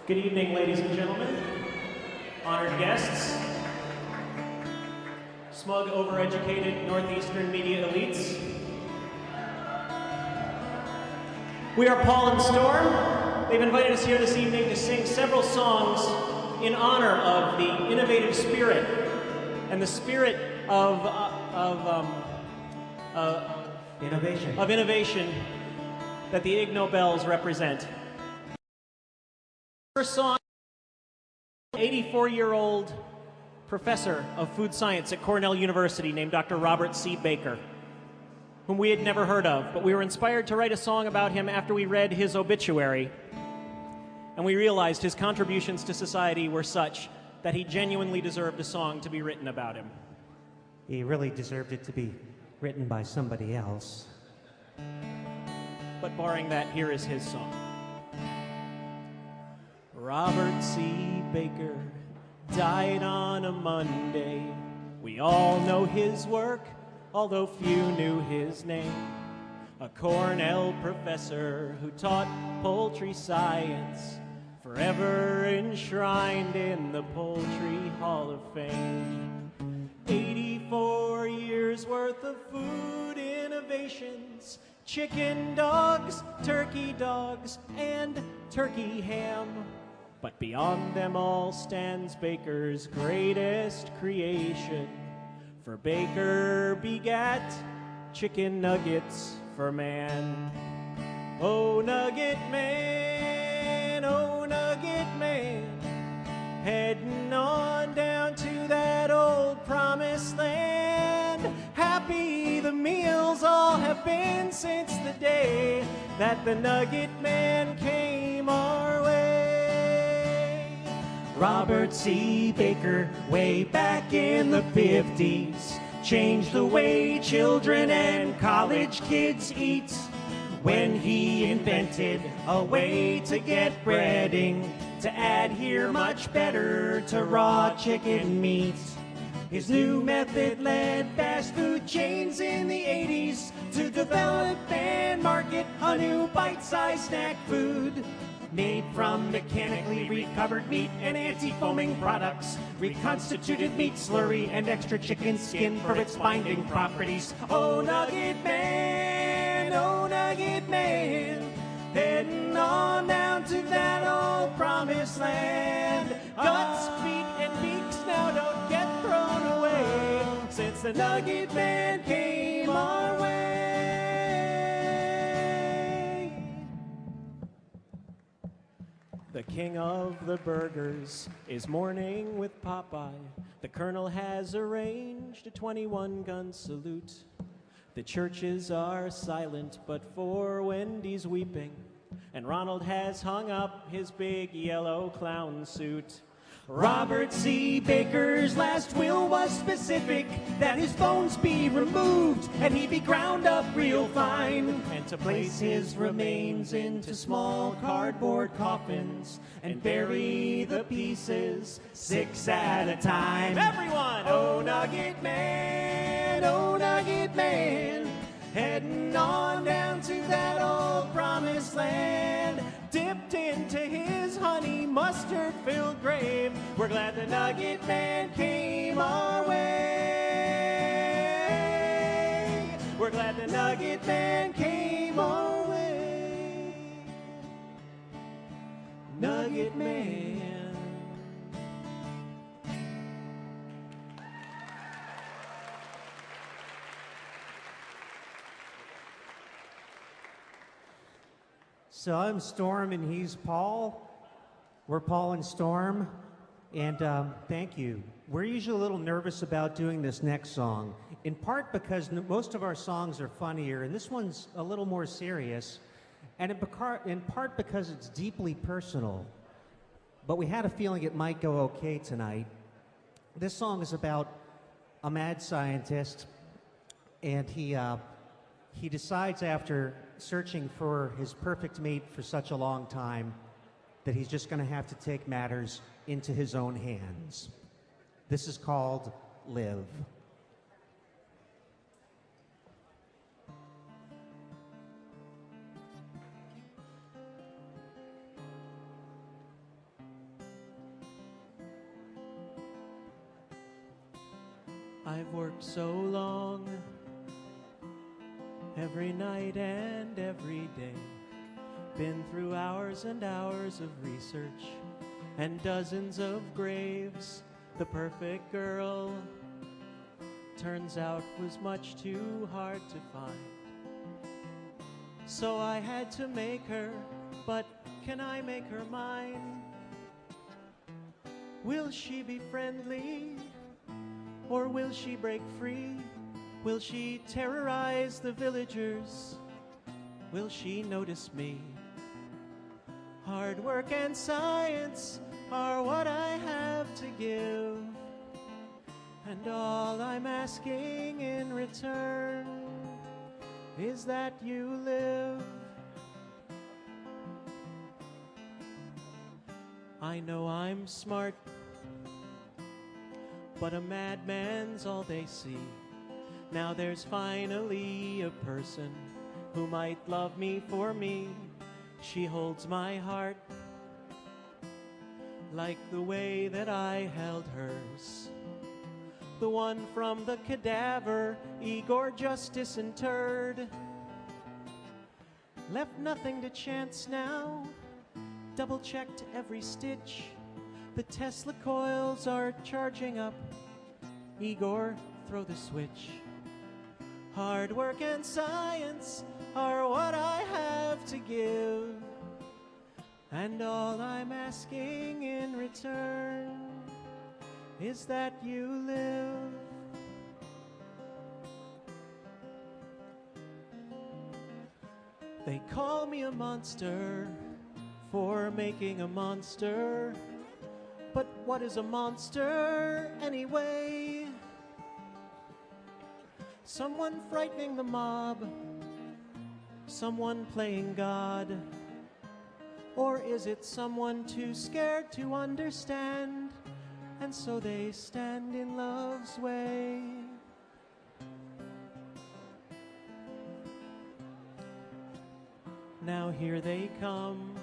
Good evening, ladies and gentlemen, honored guests, smug, overeducated Northeastern media elites. We are Paul and Storm. They've invited us here this evening to sing several songs in honor of the innovative spirit and the spirit of innovation that the Ignobels represent. First song, 84-year-old professor of food science at Cornell University named Dr. Robert C. Baker, whom we had never heard of, but we were inspired to write a song about him after we read his obituary, and we realized his contributions to society were such that he genuinely deserved a song to be written about him. He really deserved it to be written by somebody else. But barring that, here is his song. Robert C. Baker died on a Monday. We all know his work, although few knew his name. A Cornell professor who taught poultry science, forever enshrined in the Poultry Hall of Fame. 84 years worth of food innovations, chicken dogs, and turkey ham. But beyond them all stands Baker's greatest creation. For Baker begat chicken nuggets for man. Oh, nugget man, heading on down to that old promised land. Happy the meals all have been since the day that the nugget man came our way. Robert C. Baker, way back in the 50s, changed the way children and college kids eat when he invented a way to get breading to adhere much better to raw chicken meat. His new method led fast food chains in the 80s to develop and market a new bite-sized snack food made from mechanically recovered meat and anti-foaming products, reconstituted meat slurry and extra chicken skin for its binding properties. Oh, nugget man, heading on down to that old promised land. Guts, feet, and beaks now don't get thrown away since the nugget man came our way. The king of the burgers is mourning with Popeye. The colonel has arranged a 21-gun salute. The churches are silent, but for Wendy's weeping, and Ronald has hung up his big yellow clown suit. Robert C. Baker's last will was specific, that his bones be removed and he be ground up real fine, and to place his remains into small cardboard coffins and bury the pieces 6 at a time. Everyone! Oh, nugget man, heading on down to that old promised land. Dipped into his honey mustard-filled grave, we're glad the nugget man came our way. We're glad the nugget man came our way. Nugget man. So I'm Storm and he's Paul. We're Paul and Storm, and thank you. We're usually a little nervous about doing this next song, in part because most of our songs are funnier, and this one's a little more serious, and in part because it's deeply personal. But we had a feeling it might go okay tonight. This song is about a mad scientist, and he decides after searching for his perfect mate for such a long time that he's just going to have to take matters into his own hands. This is called Live. I've worked so long, every night and every day, been through hours and hours of research and dozens of graves. The perfect girl, turns out, was much too hard to find. So I had to make her, but can I make her mine? Will she be friendly, or will she break free? Will she terrorize the villagers? Will she notice me? Hard work and science are what I have to give, and all I'm asking in return is that you live. I know I'm smart, but a madman's all they see. Now there's finally a person who might love me for me. She holds my heart like the way that I held hers. The one from the cadaver Igor just disinterred. Left nothing to chance now, double-checked every stitch. The Tesla coils are charging up. Igor, throw the switch. Hard work and science are what I have to give, and all I'm asking in return is that you live. They call me a monster for making a monster, but what is a monster anyway? Someone frightening the mob, someone playing God, or is it someone too scared to understand, and so they stand in love's way? Now here they come,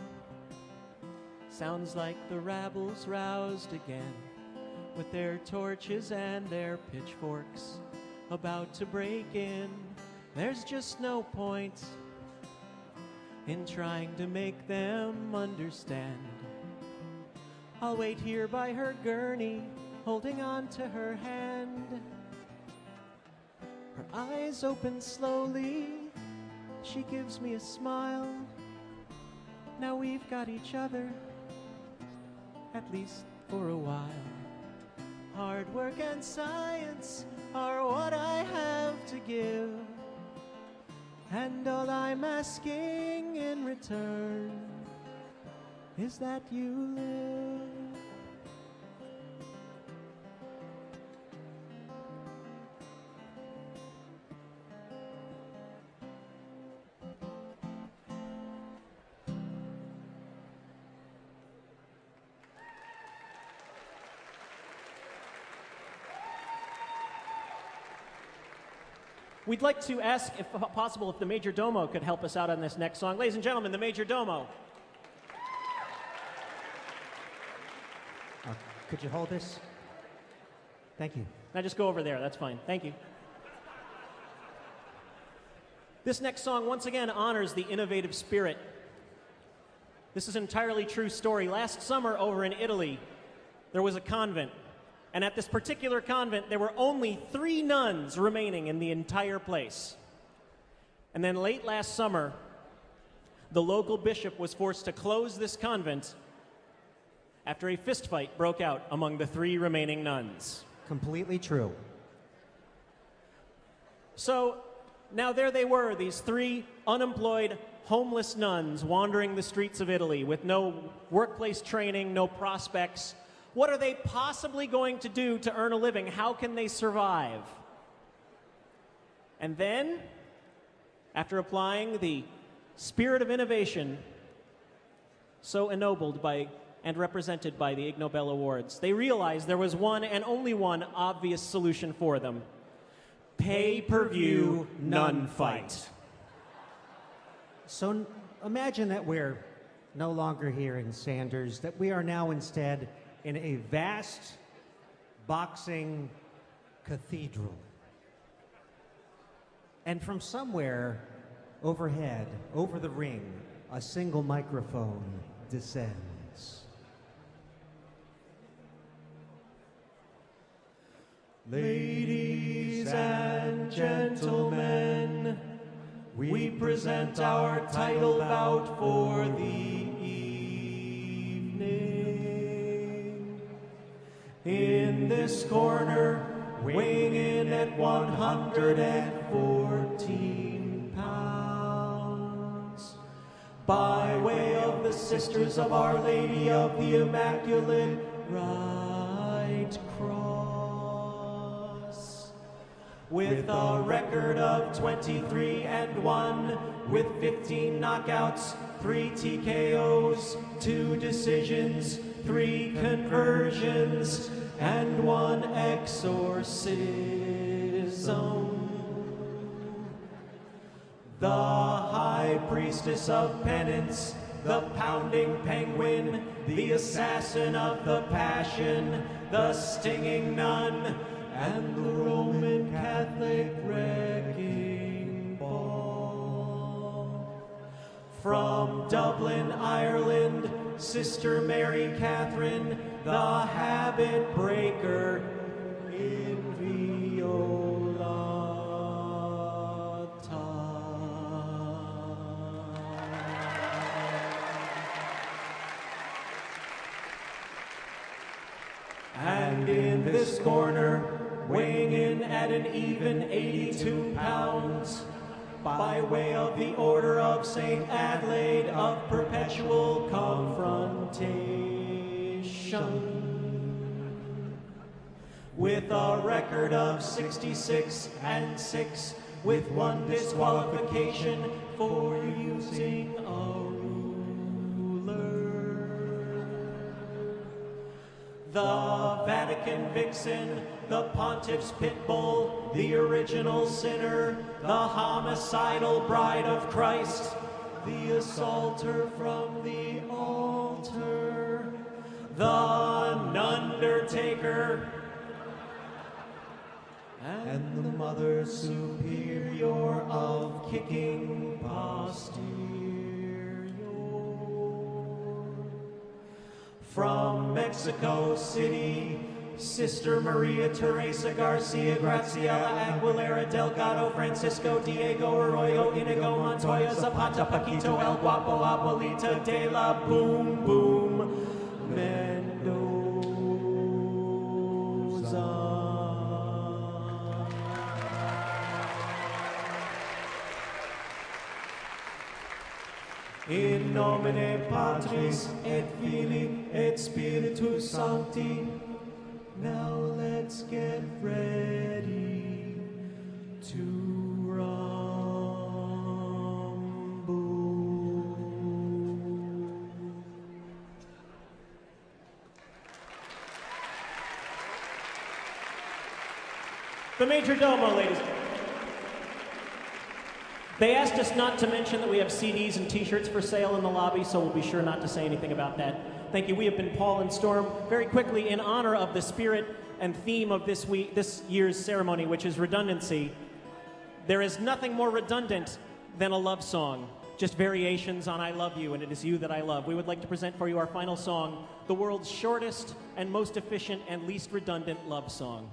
sounds like the rabble's roused again, with their torches and their pitchforks, about to break in. There's just no point in trying to make them understand. I'll wait here by her gurney, holding on to her hand. Her eyes open slowly, she gives me a smile. Now we've got each other, at least for a while. Hard work and science are what I have to give, and all I'm asking in return is that you live. We'd like to ask, if possible, if the Major Domo could help us out on this next song. Ladies and gentlemen, the Major Domo. Could you hold this? Thank you. Now just go over there. That's fine. Thank you. This next song, once again, honors the innovative spirit. This is an entirely true story. Last summer over in Italy, there was a convent. And at this particular convent, there were only 3 nuns remaining in the entire place. And then late last summer, the local bishop was forced to close this convent after a fistfight broke out among the 3 remaining nuns. Completely true. So now there they were, these 3 unemployed, homeless nuns wandering the streets of Italy with no workplace training, no prospects. What are they possibly going to do to earn a living? How can they survive? And then, after applying the spirit of innovation, so ennobled by and represented by the Ignoble Awards, they realized there was one and only one obvious solution for them. Pay-per-view nun fight. So imagine that we're no longer here in Sanders, that we are now instead in a vast boxing cathedral. And from somewhere overhead, over the ring, a single microphone descends. Ladies and gentlemen, we present our title bout for the evening. In this corner, weighing in at 114 pounds, by way of the Sisters of Our Lady of the Immaculate Right Cross, with a record of 23-1, with 15 knockouts, 3 TKOs, 2 decisions, 3 conversions, and 1 exorcism. The High Priestess of Penance, the Pounding Penguin, the Assassin of the Passion, the Stinging Nun, and the Roman Catholic Wrecking Ball. From Dublin, Ireland, Sister Mary Catherine, the Habit Breaker, Inviolata. And in this corner, weighing in at an even 82 pounds, by way of the Order of St. Adelaide of Perpetual Confrontation, with a record of 66-6, with 1 disqualification for using a ruler. The Vatican Vixen, the Pontiff's Pitbull, the Original Sinner, the Homicidal Bride of Christ, the Assaulter from the Altar, the Undertaker, and the Mother Superior of Kicking Posterior. From Mexico City, Sister Maria Teresa Garcia, Graciela Aguilera, Delgado, Francisco, Diego Arroyo, Inigo Montoya, Zapata, Paquito, El Guapo, Abuelita de la Boom Boom, Mendoza. In nomine Patris et Filii et Spiritus Sancti. Now let's get ready to rumble. The Major Domo, ladies. They asked us not to mention that we have CDs and t-shirts for sale in the lobby, so we'll be sure not to say anything about that. Thank you. We have been Paul and Storm. Very quickly, in honor of the spirit and theme of this year's ceremony, which is redundancy, there is nothing more redundant than a love song, just variations on I love you, and it is you that I love. We would like to present for you our final song, the world's shortest and most efficient and least redundant love song.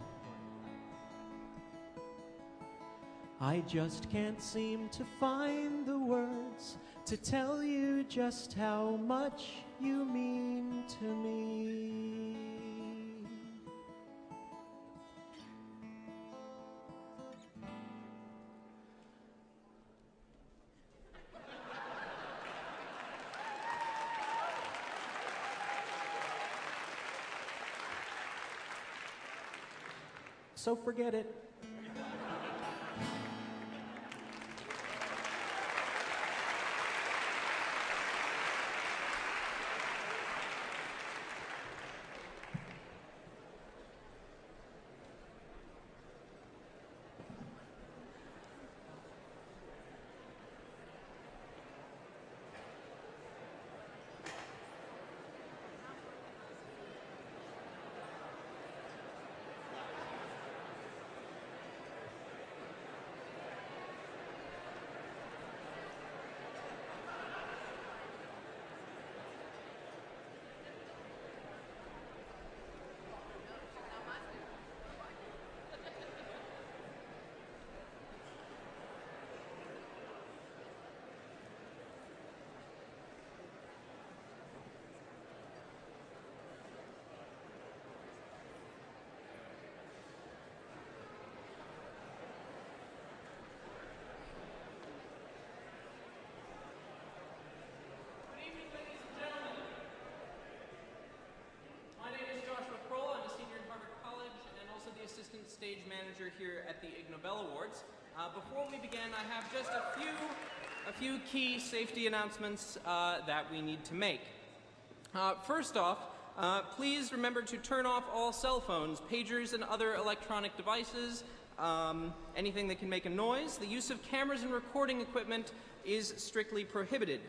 I just can't seem to find the words to tell you just how much you mean to me. So forget it. stage manager here at the Ignoble Awards. Before we begin, I have just a few key safety announcements that we need to make. First off, please remember to turn off all cell phones, pagers, and other electronic devices, anything that can make a noise. The use of cameras and recording equipment is strictly prohibited.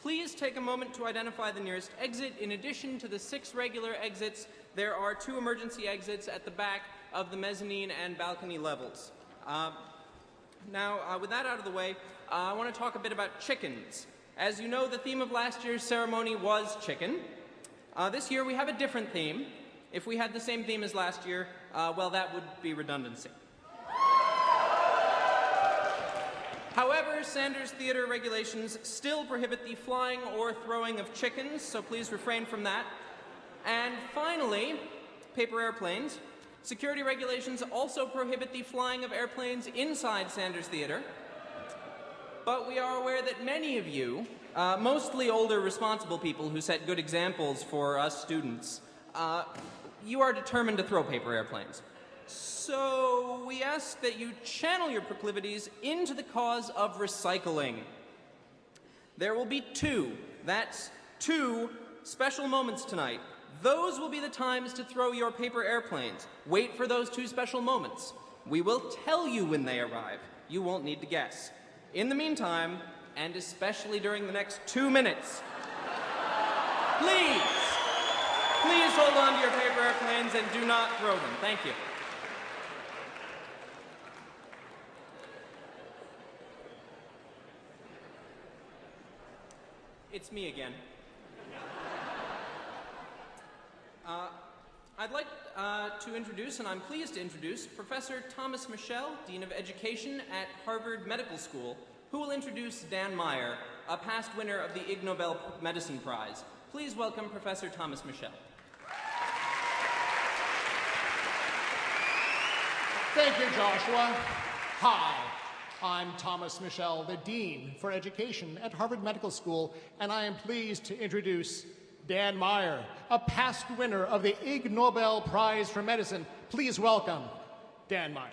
Please take a moment to identify the nearest exit. In addition to the 6 regular exits, there are 2 emergency exits at the back of the mezzanine and balcony levels. Now, with that out of the way, I want to talk a bit about chickens. As you know, the theme of last year's ceremony was chicken. This year we have a different theme. If we had the same theme as last year, well, that would be redundancy. However, Sanders Theater regulations still prohibit the flying or throwing of chickens, so please refrain from that. And finally, paper airplanes. Security regulations also prohibit the flying of airplanes inside Sanders Theater. But we are aware that many of you, mostly older responsible people who set good examples for us students, you are determined to throw paper airplanes. So we ask that you channel your proclivities into the cause of recycling. There will be 2 special moments tonight. Those will be the times to throw your paper airplanes. Wait for those 2 special moments. We will tell you when they arrive. You won't need to guess. In the meantime, and especially during the next 2 minutes, please hold on to your paper airplanes and do not throw them. Thank you. It's me again. I'd like to introduce, and I'm pleased to introduce, Professor Thomas Michel, Dean of Education at Harvard Medical School, who will introduce Dan Meyer, a past winner of the Ig Nobel Medicine Prize. Please welcome Professor Thomas Michel. Thank you, Joshua. Hi, I'm Thomas Michel, the Dean for Education at Harvard Medical School, and I am pleased to introduce Dan Meyer, a past winner of the Ig Nobel Prize for Medicine. Please welcome Dan Meyer.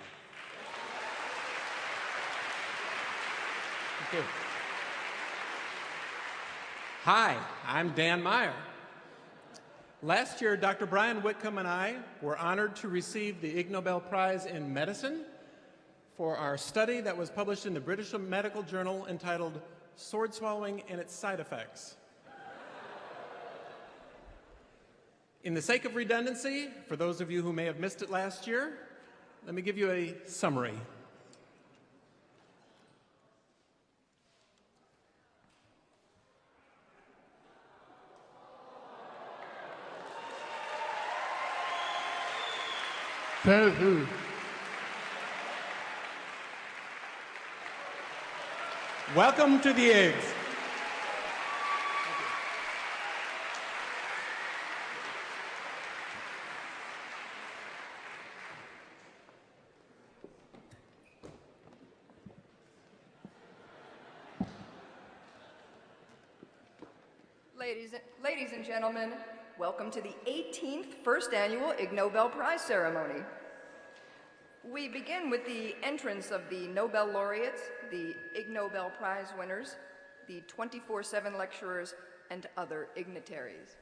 Thank you. Hi, I'm Dan Meyer. Last year, Dr. Brian Whitcomb and I were honored to receive the Ig Nobel Prize in Medicine for our study that was published in the British Medical Journal entitled Sword Swallowing and Its Side Effects. In the sake of redundancy, for those of you who may have missed it last year, let me give you a summary. Welcome to the Igs. Ladies and gentlemen, welcome to the 18th First Annual Ig Nobel Prize Ceremony. We begin with the entrance of the Nobel laureates, the Ig Nobel Prize winners, the 24/7 lecturers, and other dignitaries.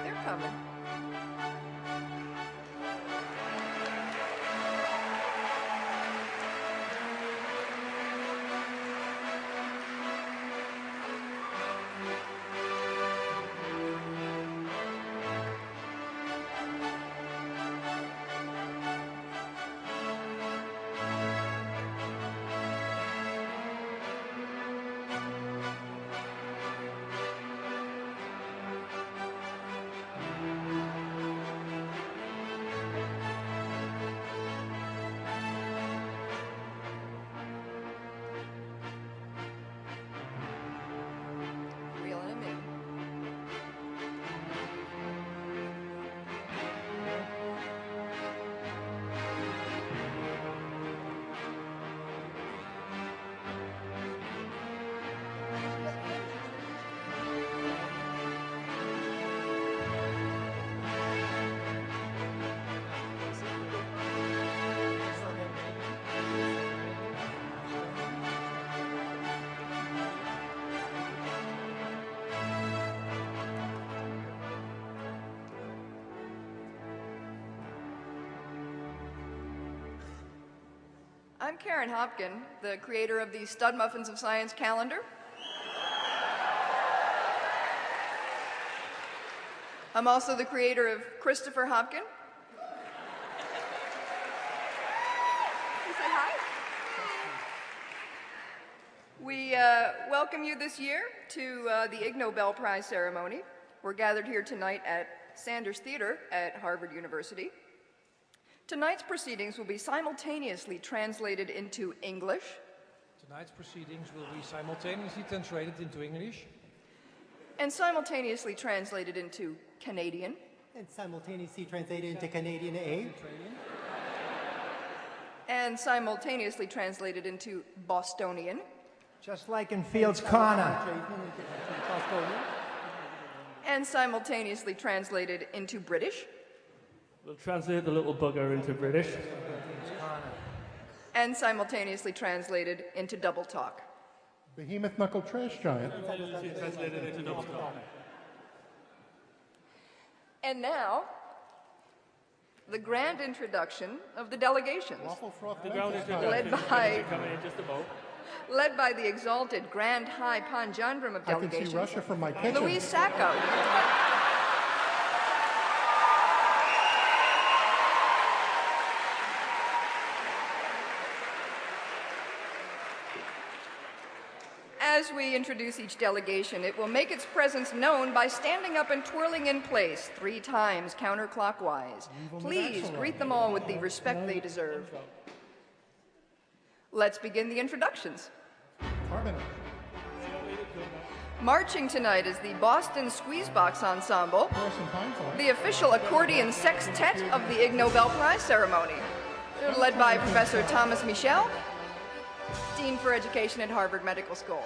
They're coming. I'm Karen Hopkin, the creator of the Stud Muffins of Science calendar. I'm also the creator of Christopher Hopkin. Can you say hi? We welcome you this year to the Ig Nobel Prize ceremony. We're gathered here tonight at Sanders Theater at Harvard University. Tonight's proceedings will be simultaneously translated into English. Tonight's proceedings will be simultaneously translated into English. And simultaneously translated into Canadian. And simultaneously translated into Canadian A. And simultaneously translated into Bostonian. Just like in Fields Corner. And simultaneously translated into British. We'll translate the little bugger into British. And simultaneously translated into Double Talk. Behemoth Knuckle Trash Giant. Translated into Double Talk. And now, the grand introduction of the delegations. Led by the exalted Grand High Panjandrum of delegations, I can see Russia from my kitchen. Louise Sacco. As we introduce each delegation, it will make its presence known by standing up and twirling in place 3 times counterclockwise. Please greet them all with the respect they deserve. Let's begin the introductions. Marching tonight is the Boston Squeezebox Ensemble, the official accordion sextet of the Ig Nobel Prize ceremony. They're led by Professor Thomas Michel, Dean for Education at Harvard Medical School.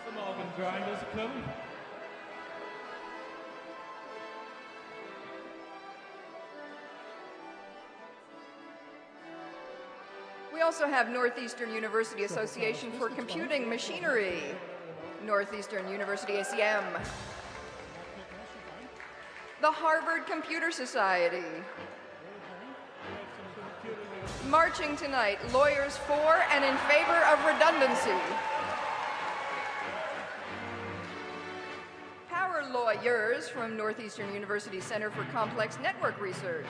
Some organ grinders come. We also have Northeastern University Association for Computing Machinery, Northeastern University ACM, the Harvard Computer Society. Marching tonight, Lawyers for and in Favor of Redundancy. Power Lawyers from Northeastern University Center for Complex Network Research.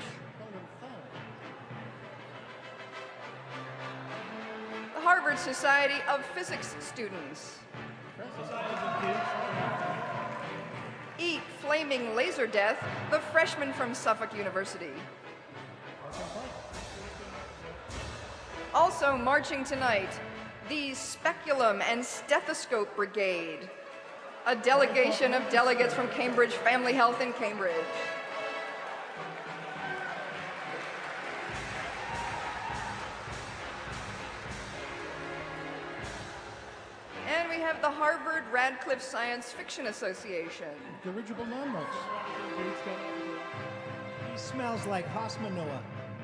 The Harvard Society of Physics Students. Eat Flaming Laser Death, the freshmen from Suffolk University. Also marching tonight, the Speculum and Stethoscope Brigade, a delegation of delegates from Cambridge Family Health in Cambridge. And we have the Harvard Radcliffe Science Fiction Association. Dirigible landmarks. He smells like house manure.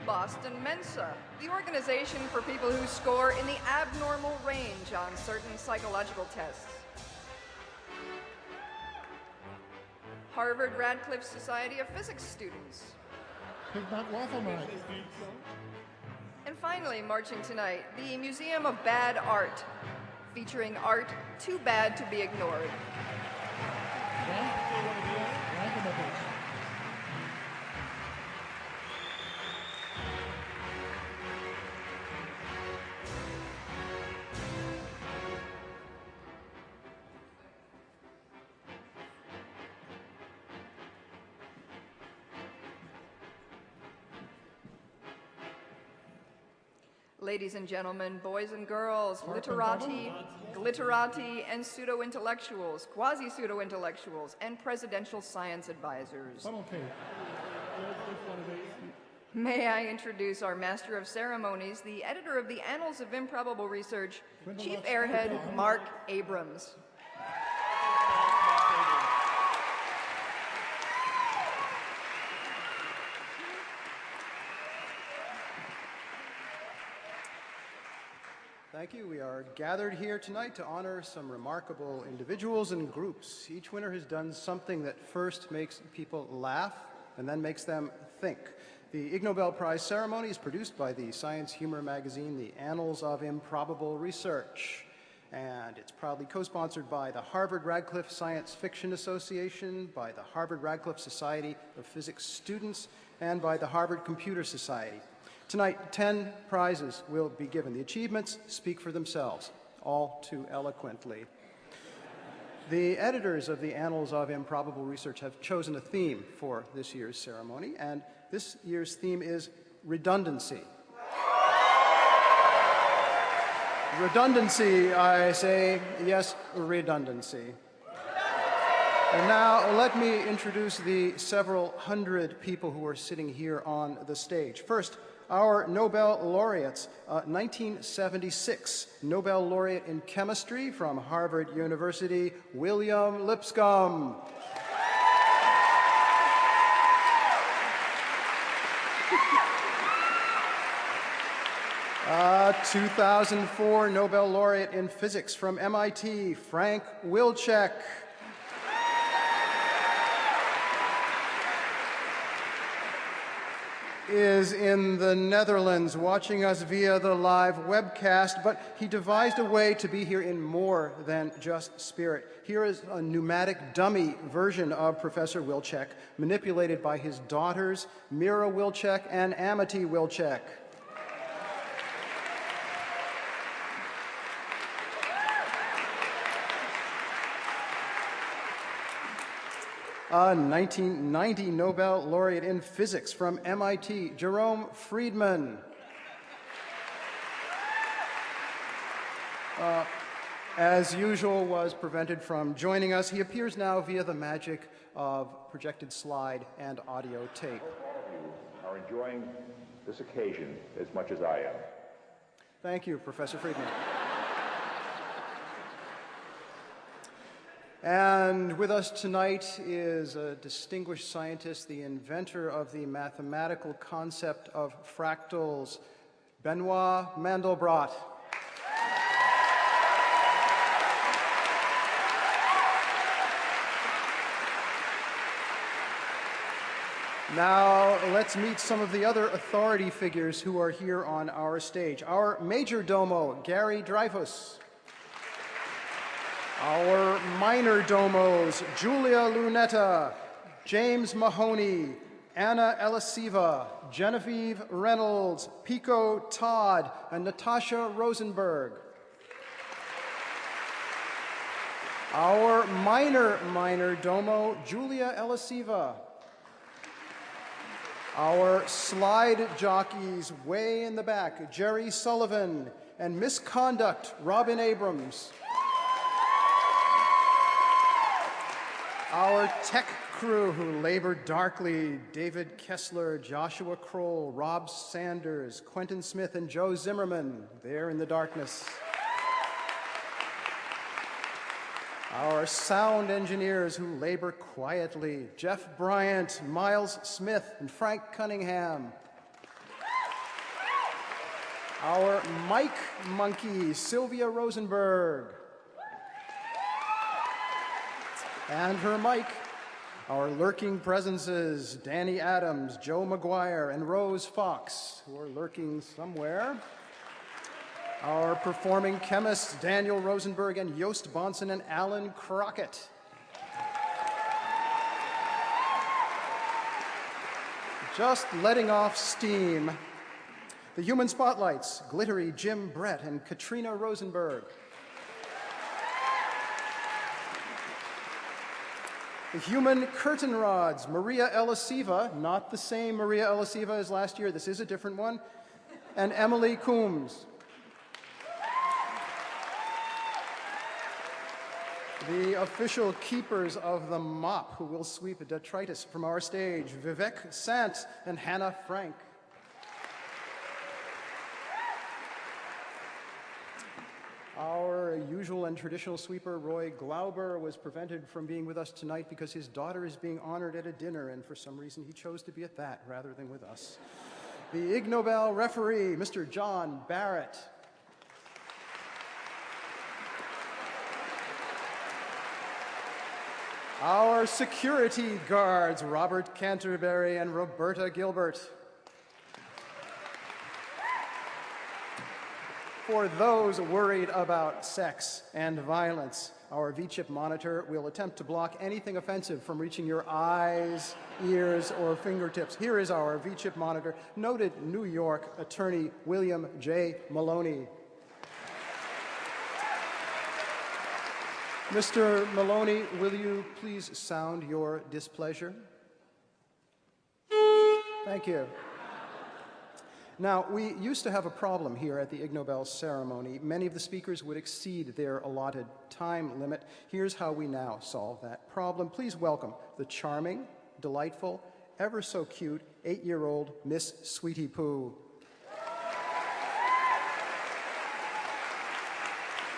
Boston Mensa, the organization for people who score in the abnormal range on certain psychological tests. Harvard Radcliffe Society of Physics Students. Pig Nut Waffle Night. And finally, marching tonight, the Museum of Bad Art, featuring art too bad to be ignored. Ladies and gentlemen, boys and girls, literati, glitterati, and pseudo-intellectuals, quasi-pseudo-intellectuals, and presidential science advisors. May I introduce our Master of Ceremonies, the editor of the Annals of Improbable Research, Chief Airhead Mark Abrams. Thank you. We are gathered here tonight to honor some remarkable individuals and groups. Each winner has done something that first makes people laugh and then makes them think. The Ig Nobel Prize ceremony is produced by the science humor magazine, The Annals of Improbable Research. And it's proudly co-sponsored by the Harvard Radcliffe Science Fiction Association, by the Harvard Radcliffe Society of Physics Students, and by the Harvard Computer Society. Tonight, 10 prizes will be given. The achievements speak for themselves, all too eloquently. The editors of the Annals of Improbable Research have chosen a theme for this year's ceremony, and this year's theme is redundancy. Redundancy, I say, yes, redundancy. And now let me introduce the several hundred people who are sitting here on the stage. First, our Nobel laureates. 1976 Nobel laureate in chemistry from Harvard University, William Lipscomb. 2004 Nobel laureate in physics from MIT, Frank Wilczek. Is in the Netherlands watching us via the live webcast, but he devised a way to be here in more than just spirit. Here is a pneumatic dummy version of Professor Wilczek, manipulated by his daughters, Mira Wilczek and Amity Wilczek. 1990 Nobel laureate in physics from MIT, Jerome Friedman. As usual, was prevented from joining us. He appears now via the magic of projected slide and audio tape. All of you are enjoying this occasion as much as I am. Thank you, Professor Friedman. And with us tonight is a distinguished scientist, the inventor of the mathematical concept of fractals, Benoit Mandelbrot. Now, let's meet some of the other authority figures who are here on our stage. Our major domo, Gary Dreyfus. Our minor domos, Julia Lunetta, James Mahoney, Anna Elisiva, Genevieve Reynolds, Pico Todd, and Natasha Rosenberg. Our minor domo, Julia Elisiva. Our slide jockeys way in the back, Jerry Sullivan, and Misconduct, Robin Abrams. Our tech crew who labored darkly, David Kessler, Joshua Kroll, Rob Sanders, Quentin Smith, and Joe Zimmerman, there in the darkness. Our sound engineers who labor quietly, Jeff Bryant, Miles Smith, and Frank Cunningham. Our mic monkey, Sylvia Rosenberg. And her mic, our lurking presences, Danny Adams, Joe McGuire, and Rose Fox, who are lurking somewhere. Our performing chemists, Daniel Rosenberg and Joost Bonson and Alan Crockett. Just letting off steam, the human spotlights, glittery Jim Brett and Katrina Rosenberg. The human curtain rods, Maria Elisiva, not the same Maria Elisiva as last year, this is a different one, and Emily Coombs. The official keepers of the mop who will sweep detritus from our stage, Vivek Sant and Hannah Frank. Our usual and traditional sweeper, Roy Glauber, was prevented from being with us tonight because his daughter is being honored at a dinner, and for some reason he chose to be at that rather than with us. The Ig Nobel referee, Mr. John Barrett. Our security guards, Robert Canterbury and Roberta Gilbert. For those worried about sex and violence, our V-chip monitor will attempt to block anything offensive from reaching your eyes, ears, or fingertips. Here is our V-chip monitor, noted New York attorney William J. Maloney. Mr. Maloney, will you please sound your displeasure? Thank you. Now, we used to have a problem here at the Ig Nobel ceremony. Many of the speakers would exceed their allotted time limit. Here's how we now solve that problem. Please welcome the charming, delightful, ever so cute 8-year-old Miss Sweetie Poo.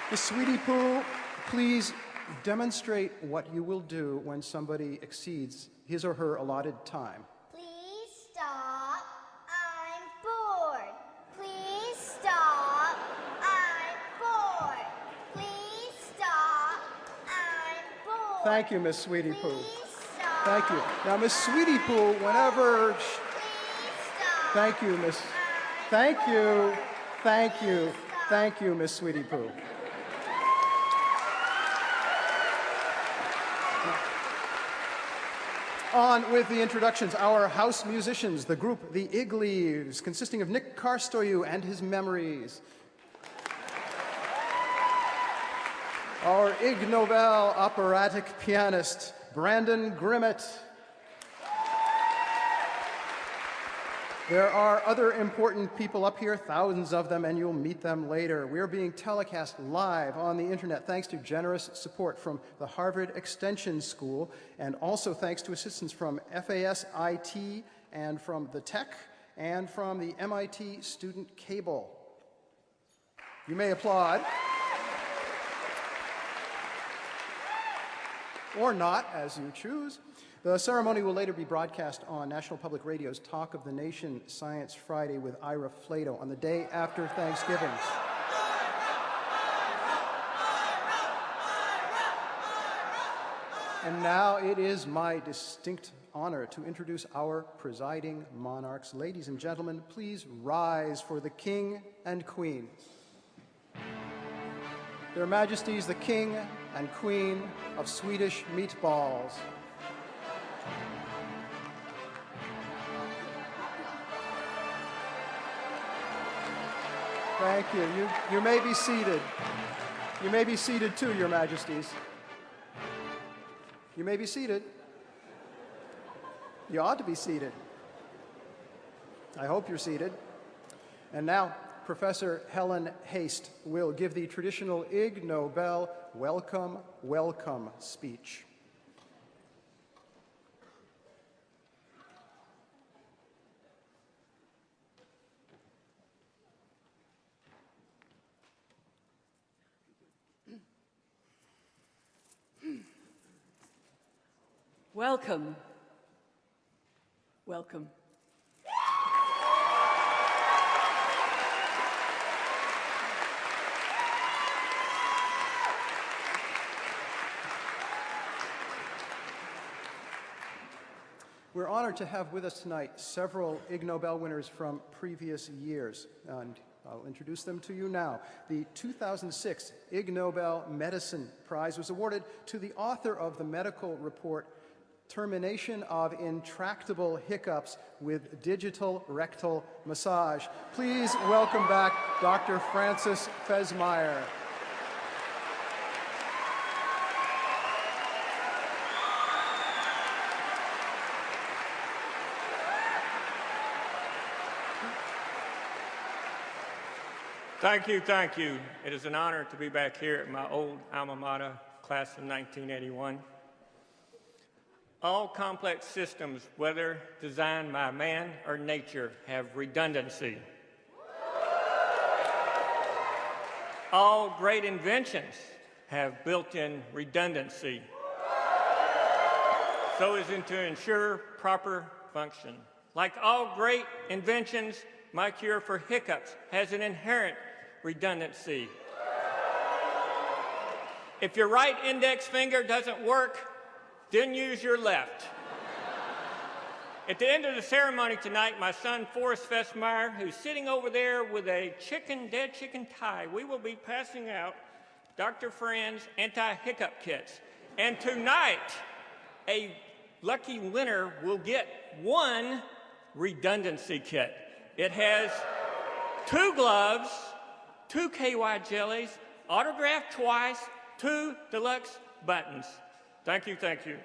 Miss Sweetie Poo, please demonstrate what you will do when somebody exceeds his or her allotted time. Please stop. I'm bored. Please stop. I'm bored. Please stop. I'm bored. Thank you, Miss Sweetie Poo. Please stop. Thank you. Now, Miss Sweetie Poo, whenever... Thank you, Miss... Thank you. Thank you. Thank you, Miss Sweetie Poo. On with the introductions, our house musicians, the group The Ig Leaves, consisting of Nick Karstoyu and his memories. Our Ig Nobel operatic pianist, Brandon Grimmett. There are other important people up here, thousands of them, and you'll meet them later. We're being telecast live on the internet thanks to generous support from the Harvard Extension School, and also thanks to assistance from FAS IT and from the Tech and from the MIT Student Cable. You may applaud. Or not, as you choose. The ceremony will later be broadcast on National Public Radio's Talk of the Nation Science Friday with Ira Flato on the day after Thanksgiving. And now it is my distinct honor to introduce our presiding monarchs. Ladies and gentlemen, please rise for the King and Queen. Their Majesties the King and Queen of Swedish Meatballs. Thank you. You may be seated. You may be seated too, Your Majesties. You may be seated. You ought to be seated. I hope you're seated. And now, Professor Helen Haste will give the traditional Ig Nobel Welcome, Welcome speech. Welcome. Welcome. We're honored to have with us tonight several Ig Nobel winners from previous years, and I'll introduce them to you now. The 2006 Ig Nobel Medicine Prize was awarded to the author of the medical report, Termination of Intractable Hiccups with Digital Rectal Massage. Please welcome back Dr. Francis Fesmeyer. Thank you, thank you. It is an honor to be back here at my old alma mater, class of 1981. All complex systems, whether designed by man or nature, have redundancy. All great inventions have built-in redundancy, so as to ensure proper function. Like all great inventions, my cure for hiccups has an inherent redundancy. If your right index finger doesn't work, then use your left. At the end of the ceremony tonight, my son, Forrest Meyer, who's sitting over there with a dead chicken tie, we will be passing out Dr. Fran's anti-hiccup kits. And tonight, a lucky winner will get one redundancy kit. It has 2 gloves, 2 KY jellies, autographed twice, 2 deluxe buttons. Thank you, thank you.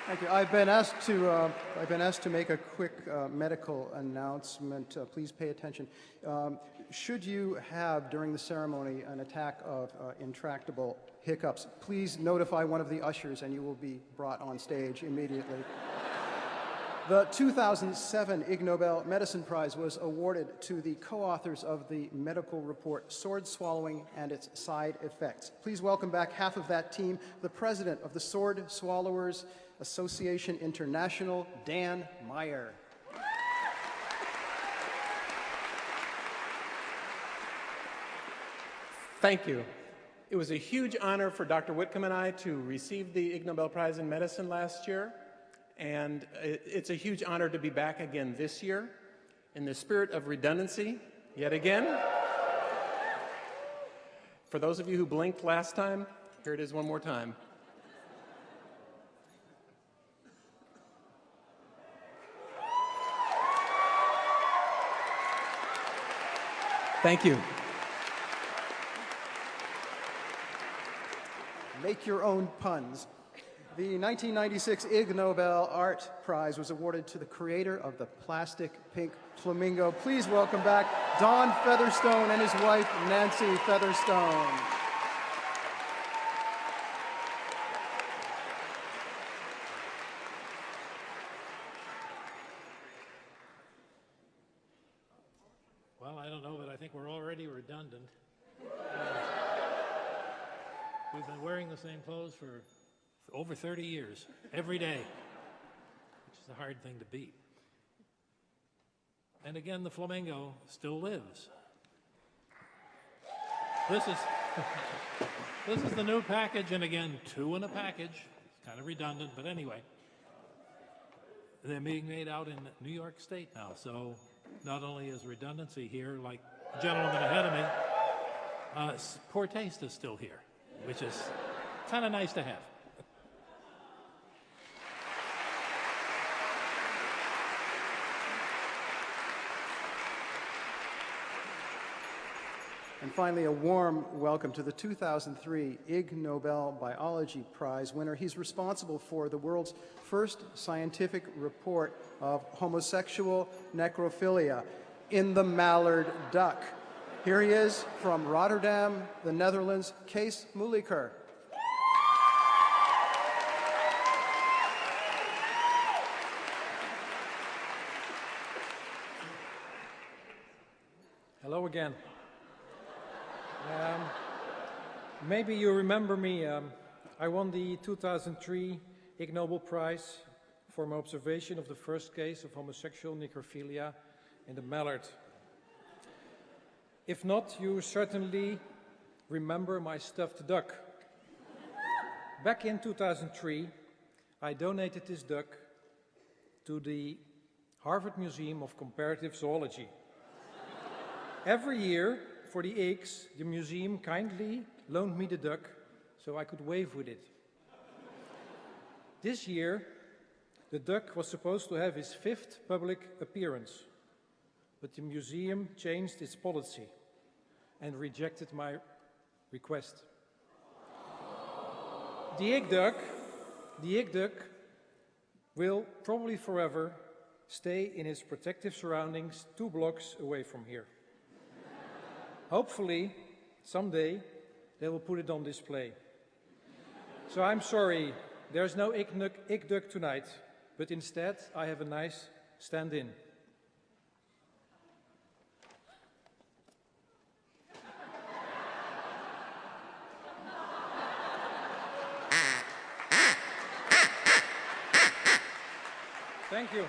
Thank you. I've been asked to make a quick medical announcement. Please pay attention. Should you have during the ceremony an attack of intractable hiccups, please notify one of the ushers, and you will be brought on stage immediately. The 2007 Ig Nobel Medicine Prize was awarded to the co-authors of the medical report Sword Swallowing and Its Side Effects. Please welcome back half of that team, the president of the Sword Swallowers Association International, Dan Meyer. Thank you. It was a huge honor for Dr. Whitcomb and I to receive the Ig Nobel Prize in Medicine last year, and it's a huge honor to be back again this year in the spirit of redundancy, yet again. For those of you who blinked last time, here it is one more time. Thank you. Make your own puns. The 1996 Ig Nobel Art Prize was awarded to the creator of the plastic pink flamingo. Please welcome back Don Featherstone and his wife, Nancy Featherstone. Well, I don't know, but I think we're already redundant. We've been wearing the same clothes for over 30 years, every day, which is a hard thing to beat. And again, the flamingo still lives. This is the new package, and again, 2 in a package. It's kind of redundant, but anyway. They're being made out in New York State now, so not only is redundancy here, like the gentleman ahead of me, poor taste is still here, which is kind of nice to have. And finally, a warm welcome to the 2003 Ig Nobel Biology Prize winner. He's responsible for the world's first scientific report of homosexual necrophilia in the mallard duck. Here he is from Rotterdam, the Netherlands, Kees Moeliker. Hello again. Maybe you remember me. I won the 2003 Ig Nobel Prize for my observation of the first case of homosexual necrophilia in the mallard. If not, you certainly remember my stuffed duck. Back in 2003, I donated this duck to the Harvard Museum of Comparative Zoology. Every year, for the Igs, the museum kindly loaned me the duck so I could wave with it. This year, the duck was supposed to have his 5th public appearance, but the museum changed its policy and rejected my request. The Ig duck will probably forever stay in his protective surroundings 2 blocks away from here. Hopefully, someday, they will put it on display. So I'm sorry, there's no Ig duck tonight, but instead I have a nice stand-in. Thank you.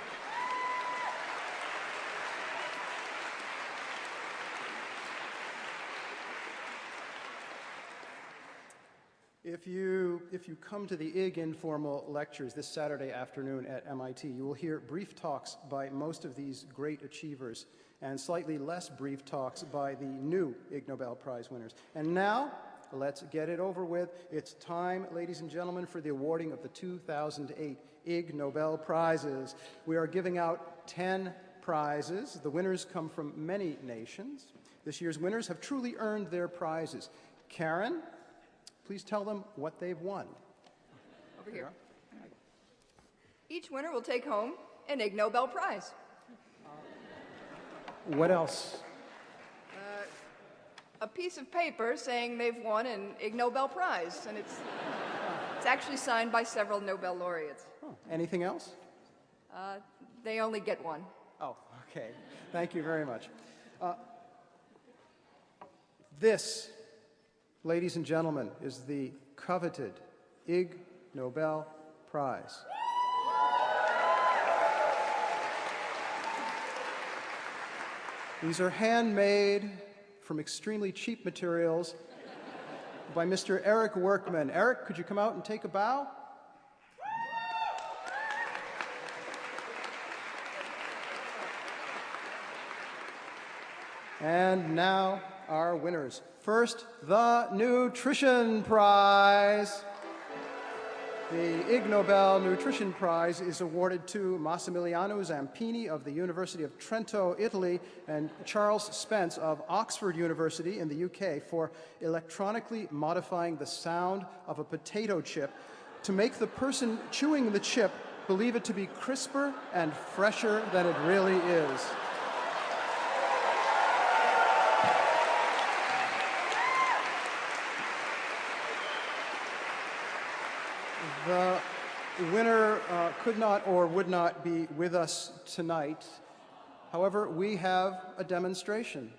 If you come to the IG informal lectures this Saturday afternoon at MIT, you will hear brief talks by most of these great achievers and slightly less brief talks by the new Ig Nobel Prize winners. And now, let's get it over with. It's time, ladies and gentlemen, for the awarding of the 2008 Ig Nobel Prizes. We are giving out 10 prizes. The winners come from many nations. This year's winners have truly earned their prizes. Karen, please tell them what they've won. Over here. Each winner will take home an Ig Nobel Prize. What else? A piece of paper saying they've won an Ig Nobel Prize, and it's actually signed by several Nobel laureates. Oh, anything else? They only get one. Oh, okay. Thank you very much. This, ladies and gentlemen, is the coveted Ig Nobel Prize. These are handmade from extremely cheap materials by Mr. Eric Workman. Eric, could you come out and take a bow? And now our winners. First, the Nutrition Prize. The Ig Nobel Nutrition Prize is awarded to Massimiliano Zampini of the University of Trento, Italy, and Charles Spence of Oxford University in the UK for electronically modifying the sound of a potato chip to make the person chewing the chip believe it to be crisper and fresher than it really is. The winner could not or would not be with us tonight. However, we have a demonstration.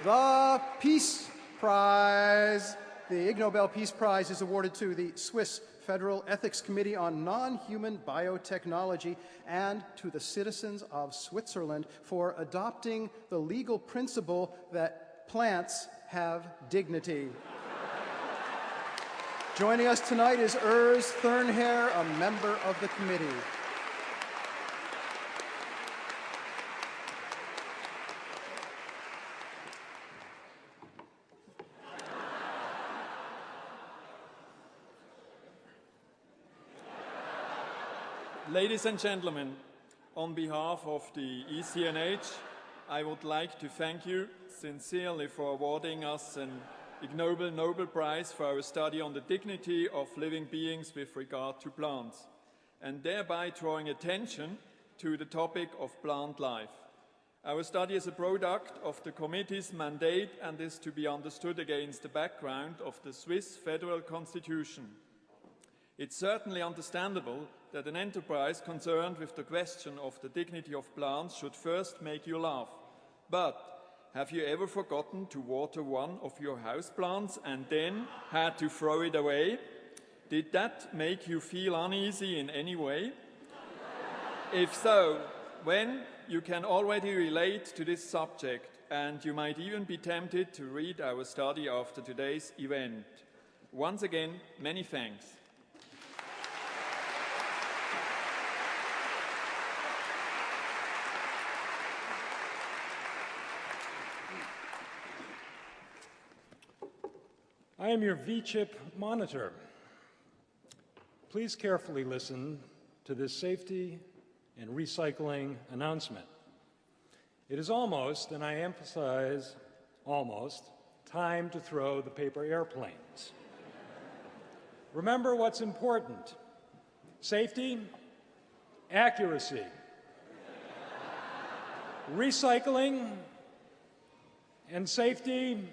The Peace Prize. The Ig Nobel Peace Prize is awarded to the Swiss Federal Ethics Committee on Non-Human Biotechnology and to the citizens of Switzerland for adopting the legal principle that plants have dignity. Joining us tonight is Urs Thurnherr, a member of the committee. Ladies and gentlemen, on behalf of the ECNH, I would like to thank you sincerely for awarding us an Ignoble Nobel Prize for our study on the dignity of living beings with regard to plants, and thereby drawing attention to the topic of plant life. Our study is a product of the committee's mandate and is to be understood against the background of the Swiss Federal Constitution. It's certainly understandable that an enterprise concerned with the question of the dignity of plants should first make you laugh. But have you ever forgotten to water one of your houseplants and then had to throw it away? Did that make you feel uneasy in any way? If so, when you can already relate to this subject, and you might even be tempted to read our study after today's event. Once again, many thanks. I am your V-chip monitor. Please carefully listen to this safety and recycling announcement. It is almost, and I emphasize almost, time to throw the paper airplanes. Remember what's important: safety, accuracy, recycling, and safety,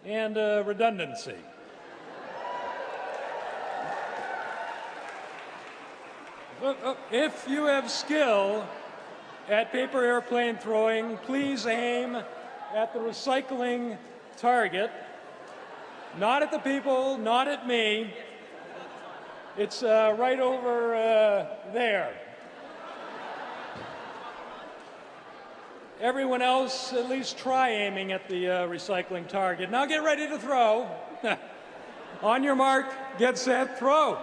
and redundancy. If you have skill at paper airplane throwing, please aim at the recycling target. Not at the people, not at me. It's right over there. Everyone else, at least try aiming at the recycling target. Now get ready to throw. On your mark, get set, throw.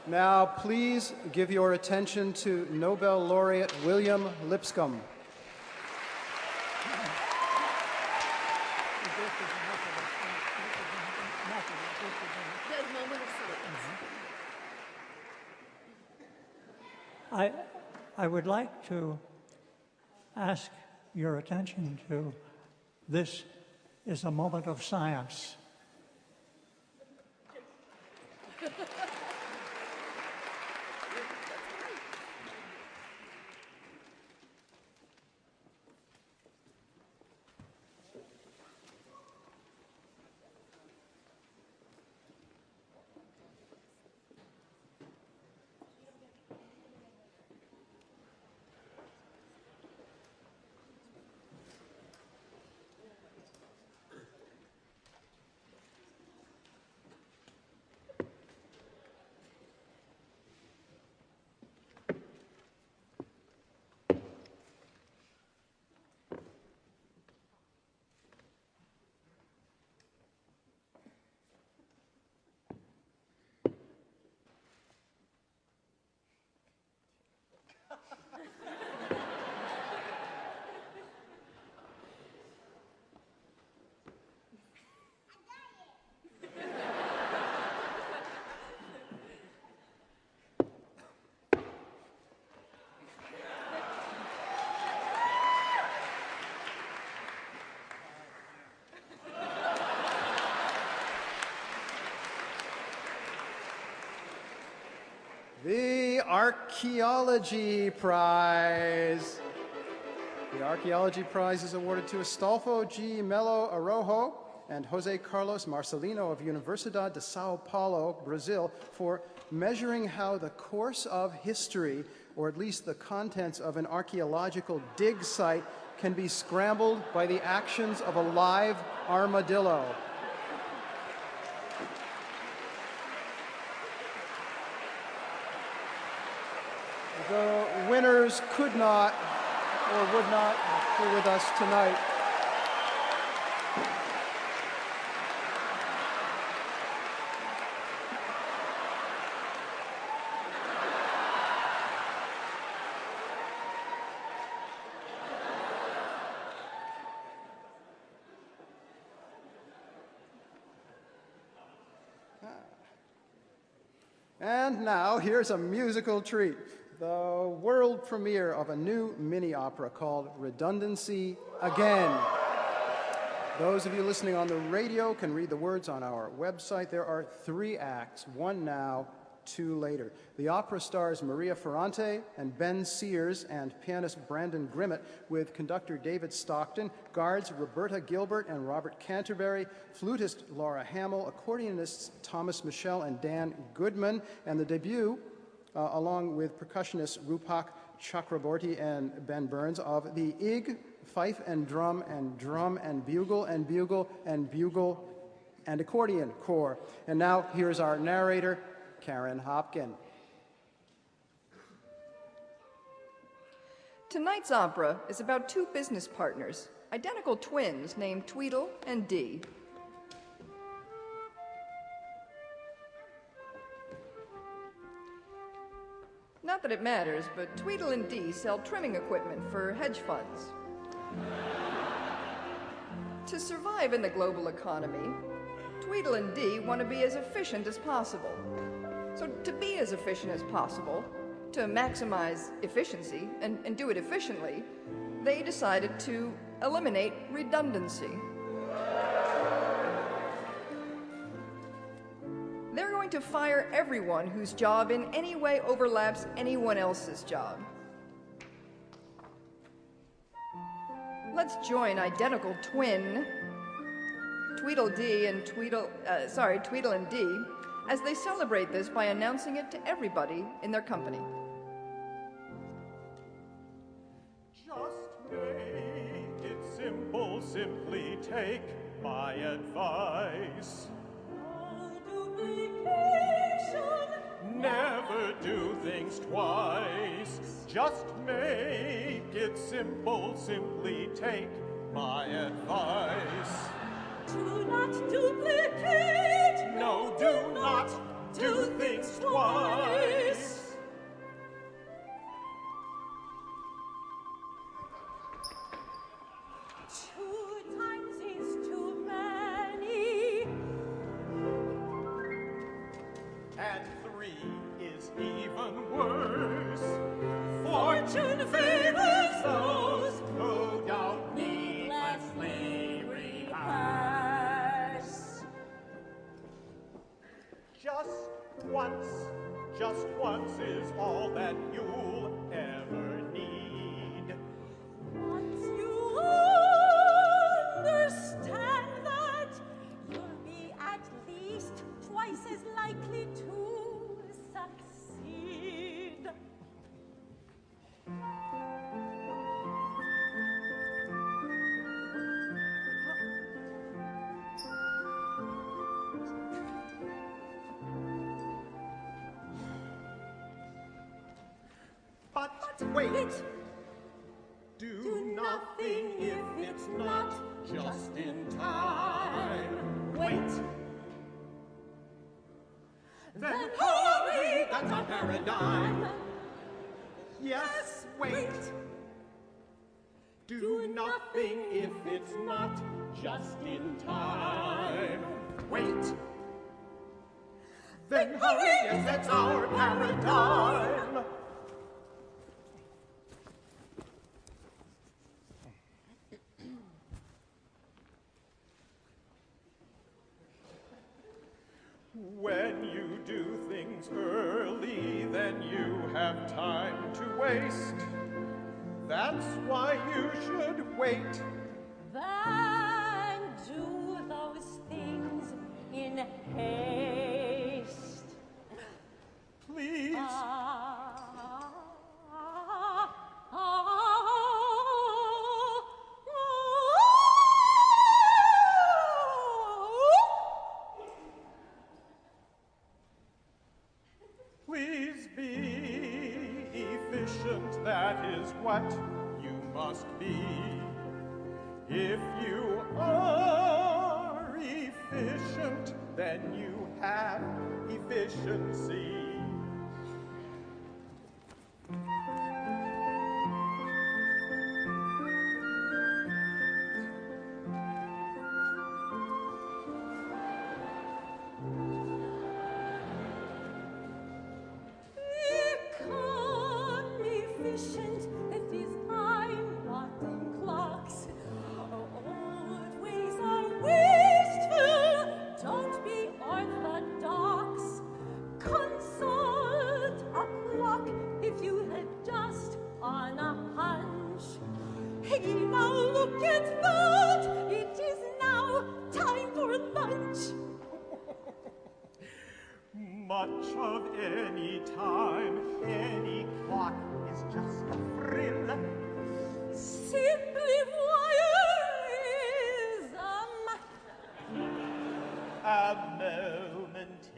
Now, please give your attention to Nobel laureate William Lipscomb. I would like to ask your attention to this is a moment of science. The Archaeology Prize. The Archaeology Prize is awarded to Astolfo G. Melo Araujo and Jose Carlos Marcelino of Universidad de Sao Paulo, Brazil, for measuring how the course of history, or at least the contents of an archaeological dig site, can be scrambled by the actions of a live armadillo. The winners could not or would not be with us tonight. And now, here's a musical treat. The world premiere of a new mini-opera called Redundancy Again. Those of you listening on the radio can read the words on our website. There are 3 acts, 1 now, 2 later. The opera stars Maria Ferrante and Ben Sears and pianist Brandon Grimmett, with conductor David Stockton, guards Roberta Gilbert and Robert Canterbury, flutist Laura Hamill, accordionists Thomas Michel and Dan Goodman, and the debut along with percussionists Rupak Chakraborty and Ben Burns of the Ig, Fife and Drum and Bugle and Bugle and Bugle and Accordion Corps. And now here's our narrator, Karen Hopkin. Tonight's opera is about two business partners, identical twins named Tweedle and Dee. Not that it matters, but Tweedle and Dee sell trimming equipment for hedge funds. To survive in the global economy, Tweedle and Dee want to be as efficient as possible. So to be as efficient as possible, to maximize efficiency and do it efficiently, they decided to eliminate redundancy. They're going to fire everyone whose job in any way overlaps anyone else's job. Let's join identical twin Tweedle and Dee as they celebrate this by announcing it to everybody in their company. Just make it simple, simply take my advice. Never do things twice. Just make it simple, simply take my advice. Do not duplicate. No, do not do things twice. 2 times is too many. And 3 is even worse. Fortune favors those who don't needlessly rehearse. Just once is all that you'll ever need. Once you understand that, you'll be at least twice as likely to succeed. But wait! Do nothing if it's not just in time. Wait! Then hurry, that's our paradigm. Yes, wait! Do nothing if it's not just in time. Wait! Then hurry, yes, that's our paradigm. When you do things early, then you have time to waste. That's why you should wait. Then do those things in haste. Please. Please be efficient, that is what you must be. If you are efficient, then you have efficiency. much of any time. Any clock is just a frill. Simply voyeurism. A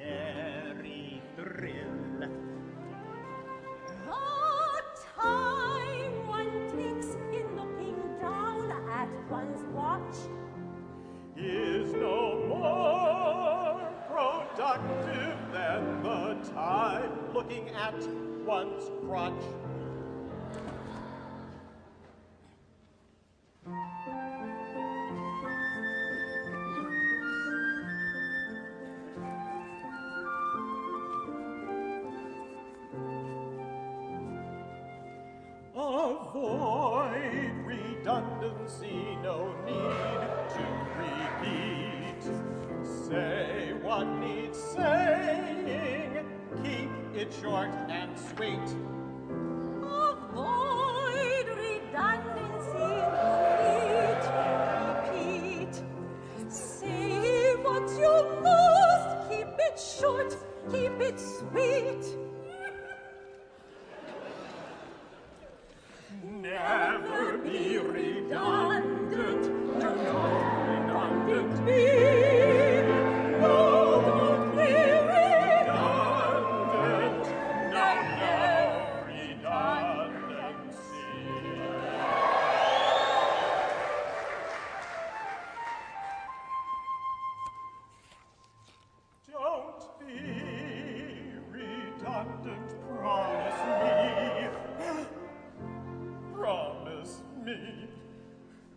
momentary thrill. The time one takes in looking down at one's watch is no more productive than the time looking at one's crotch. Avoid redundancy, no need to repeat. Say what needs saying, keep it short and sweet. Avoid redundancy, no need to repeat. Say what you must, keep it short, keep it sweet. Never be redundant, do not redundant be. No, don't be redundant, no redundancy. Don't be redundant, promise me. Promise me.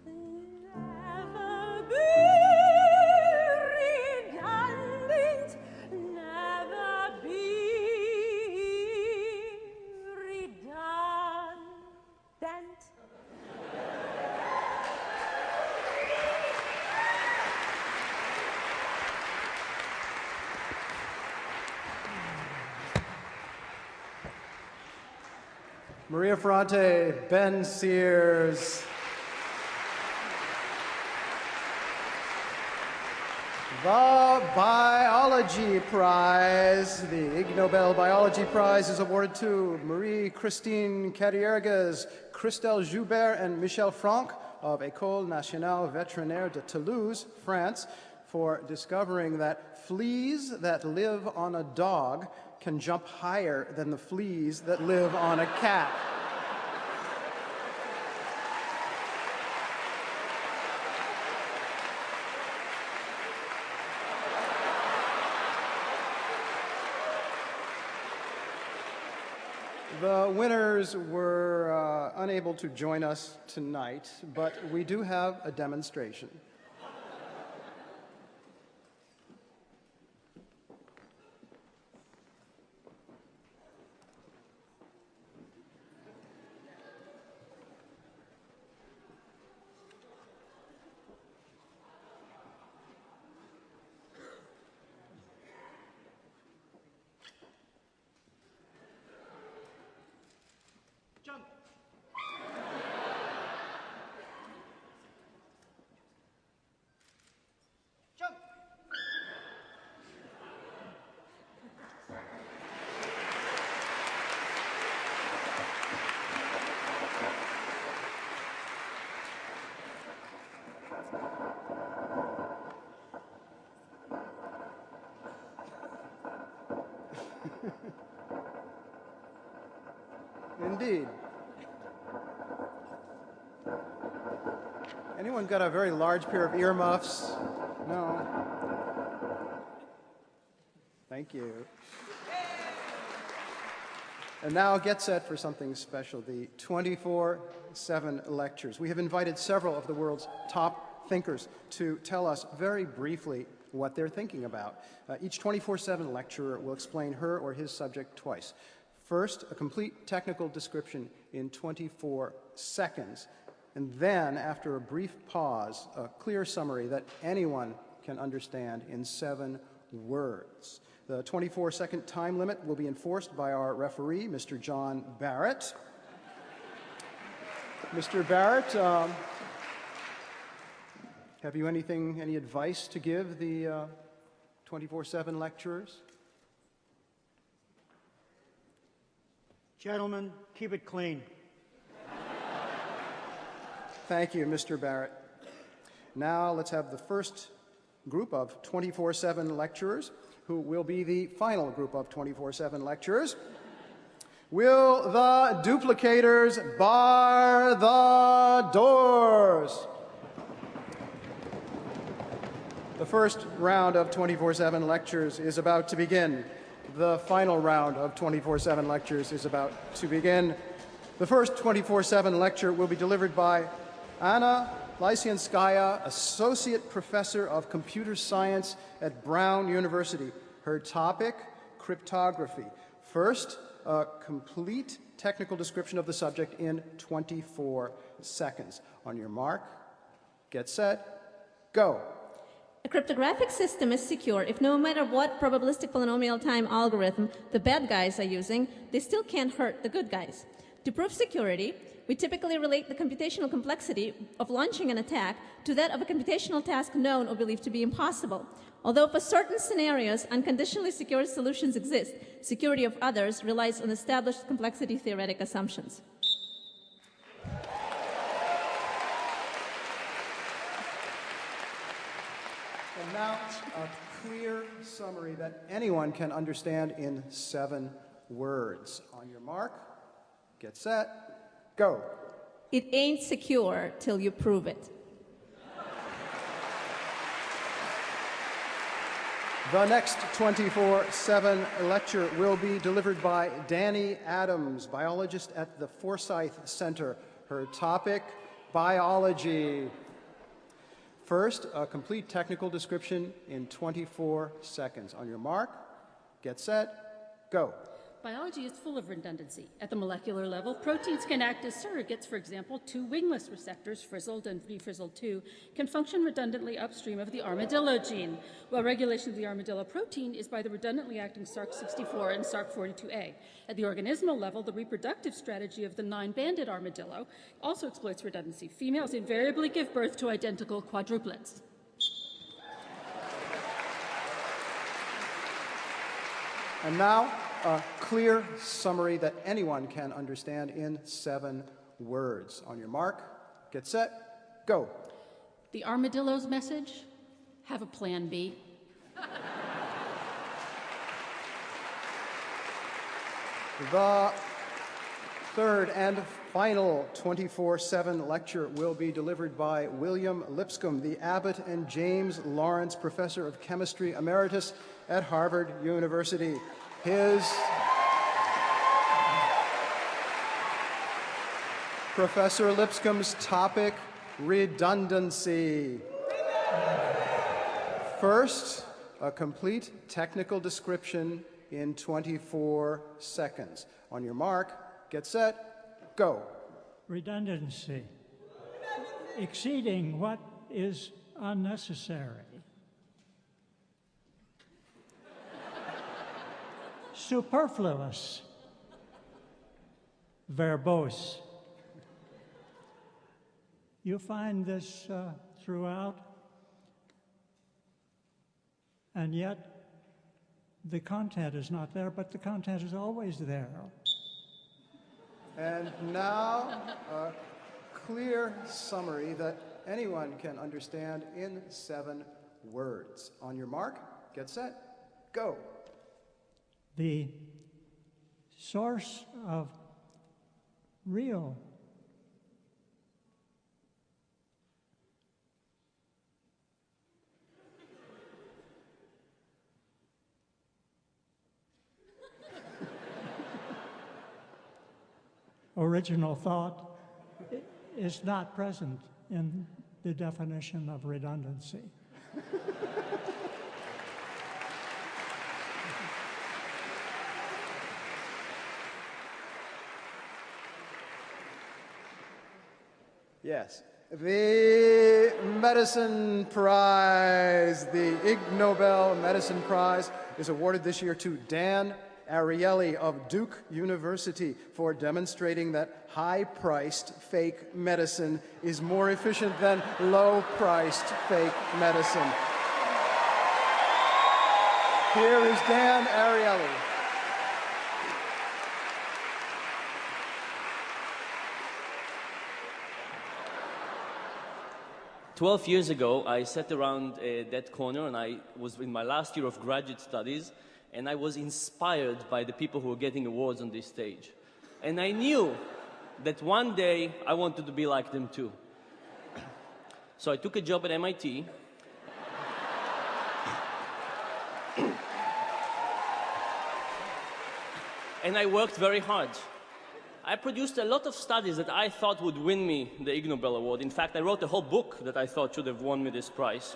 Never be redundant, never be redundant. Maria Ferrante, Ben Sears. The Biology Prize, the Ig Nobel Biology Prize, is awarded to Marie-Christine Carriergas, Christelle Joubert, and Michel Franck of École Nationale Vétérinaire de Toulouse, France, for discovering that fleas that live on a dog can jump higher than the fleas that live on a cat. The winners were unable to join us tonight, but we do have a demonstration. Indeed. Anyone got a very large pair of earmuffs? No. Thank you. And now get set for something special, the 24/7 lectures. We have invited several of the world's top thinkers to tell us very briefly what they're thinking about. Each 24/7 lecturer will explain her or his subject twice. First, a complete technical description in 24 seconds, and then, after a brief pause, a clear summary that anyone can understand in 7 words. The 24-second time limit will be enforced by our referee, Mr. John Barrett. Mr. Barrett, have you any advice to give the 24/7 lecturers? Gentlemen, keep it clean. Thank you, Mr. Barrett. Now let's have the first group of 24/7 lecturers, who will be the final group of 24/7 lecturers. Will the duplicators bar the doors? The first round of 24/7 lectures is about to begin. The final round of 24/7 lectures is about to begin. The first 24/7 lecture will be delivered by Anna Lysianskaya, Associate Professor of Computer Science at Brown University. Her topic, cryptography. First, a complete technical description of the subject in 24 seconds. On your mark, get set, go. A cryptographic system is secure if no matter what probabilistic polynomial time algorithm the bad guys are using, they still can't hurt the good guys. To prove security, we typically relate the computational complexity of launching an attack to that of a computational task known or believed to be impossible. Although for certain scenarios, unconditionally secure solutions exist, security of others relies on established complexity theoretic assumptions. And now, a clear summary that anyone can understand in 7 words. On your mark, get set, go. It ain't secure till you prove it. The next 24/7 lecture will be delivered by Danny Adams, biologist at the Forsyth Center. Her topic, biology. First, a complete technical description in 24 seconds. On your mark, get set, go. Biology is full of redundancy. At the molecular level, proteins can act as surrogates. For example, 2 wingless receptors, frizzled and refrizzled2, can function redundantly upstream of the armadillo gene, while regulation of the armadillo protein is by the redundantly acting SARC64 and SARC42A. At the organismal level, the reproductive strategy of the 9-banded armadillo also exploits redundancy. Females invariably give birth to identical quadruplets. And now, a clear summary that anyone can understand in 7 words. On your mark, get set, go. The armadillo's message? Have a plan B. The third and final 24/7 lecture will be delivered by William Lipscomb, the Abbott and James Lawrence Professor of Chemistry Emeritus at Harvard University. Professor Lipscomb's topic, redundancy. First, a complete technical description in 24 seconds. On your mark, get set, go. Redundancy. Exceeding what is unnecessary. Superfluous. Verbose. You find this throughout, and yet the content is not there, but the content is always there. And now, a clear summary that anyone can understand in 7 words. On your mark, get set, go. The source of real original thought is not present in the definition of redundancy. Yes. The Medicine Prize, the Ig Nobel Medicine Prize, is awarded this year to Dan Ariely of Duke University for demonstrating that high-priced fake medicine is more efficient than low-priced fake medicine. Here is Dan Ariely. 12 years ago, I sat around that corner, and I was in my last year of graduate studies, and I was inspired by the people who were getting awards on this stage. And I knew that one day I wanted to be like them too. So I took a job at MIT. And I worked very hard. I produced a lot of studies that I thought would win me the Ig Nobel Award. In fact, I wrote a whole book that I thought should have won me this prize.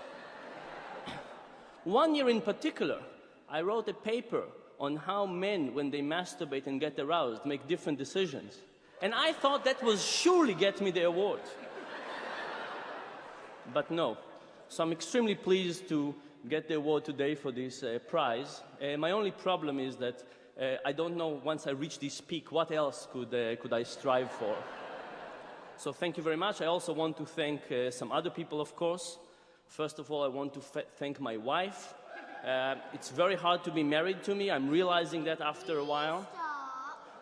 One year in particular, I wrote a paper on how men, when they masturbate and get aroused, make different decisions. And I thought that would surely get me the award. But no. So I'm extremely pleased to get the award today for this prize. My only problem is that I don't know, once I reach this peak, what else could I strive for? So thank you very much. I also want to thank some other people, of course. First of all, I want to thank my wife. It's very hard to be married to me. I'm realizing that after a while.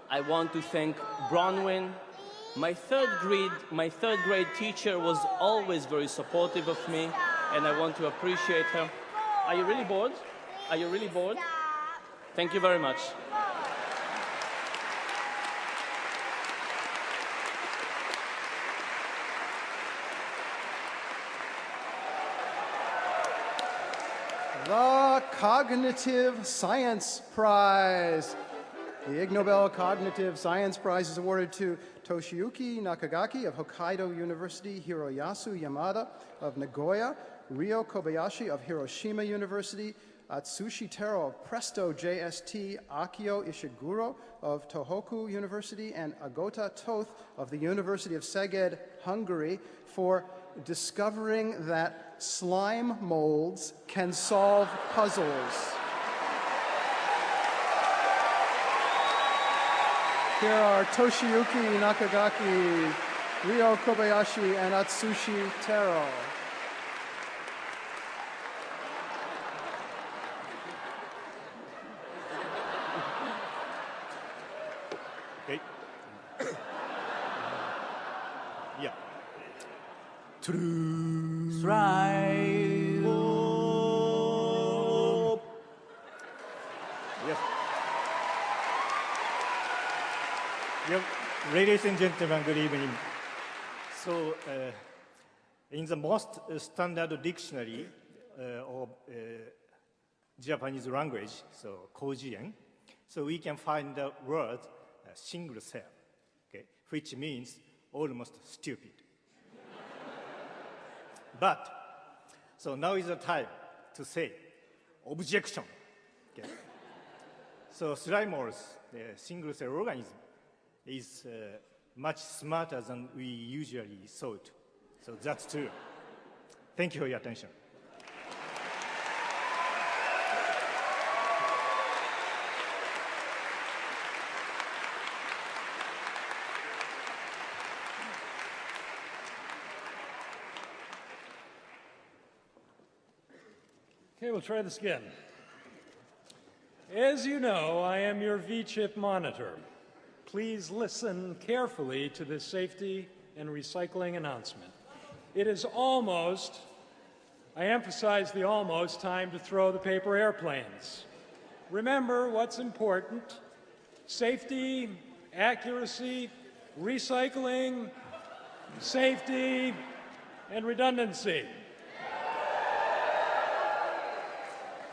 I want to thank Bronwyn. My third grade teacher was always very supportive of me, and I want to appreciate her. Are you really bored? Are you really bored? Thank you very much. The Cognitive Science Prize. The Ig Nobel Cognitive Science Prize is awarded to Toshiyuki Nakagaki of Hokkaido University, Hiroyasu Yamada of Nagoya, Ryo Kobayashi of Hiroshima University, Atsushi Tero of Presto JST, Akio Ishiguro of Tohoku University, and Agota Toth of the University of Szeged, Hungary, for discovering that slime molds can solve puzzles. Here are Toshiyuki Nakagaki, Ryo Kobayashi, and Atsushi Tero. Okay. Yeah. True. Slime. Yes. Yep. Ladies and gentlemen, good evening. So, in the most standard dictionary of Japanese language, so Kojien, so we can find the word single cell, okay, which means almost stupid. But, so now is the time to say objection. Okay. So Slime's single cell organism is much smarter than we usually thought. So that's true. Thank you for your attention. Okay, we'll try this again. As you know, I am your V-chip monitor. Please listen carefully to this safety and recycling announcement. It is almost, I emphasize the almost, time to throw the paper airplanes. Remember what's important: safety, accuracy, recycling, safety, and redundancy.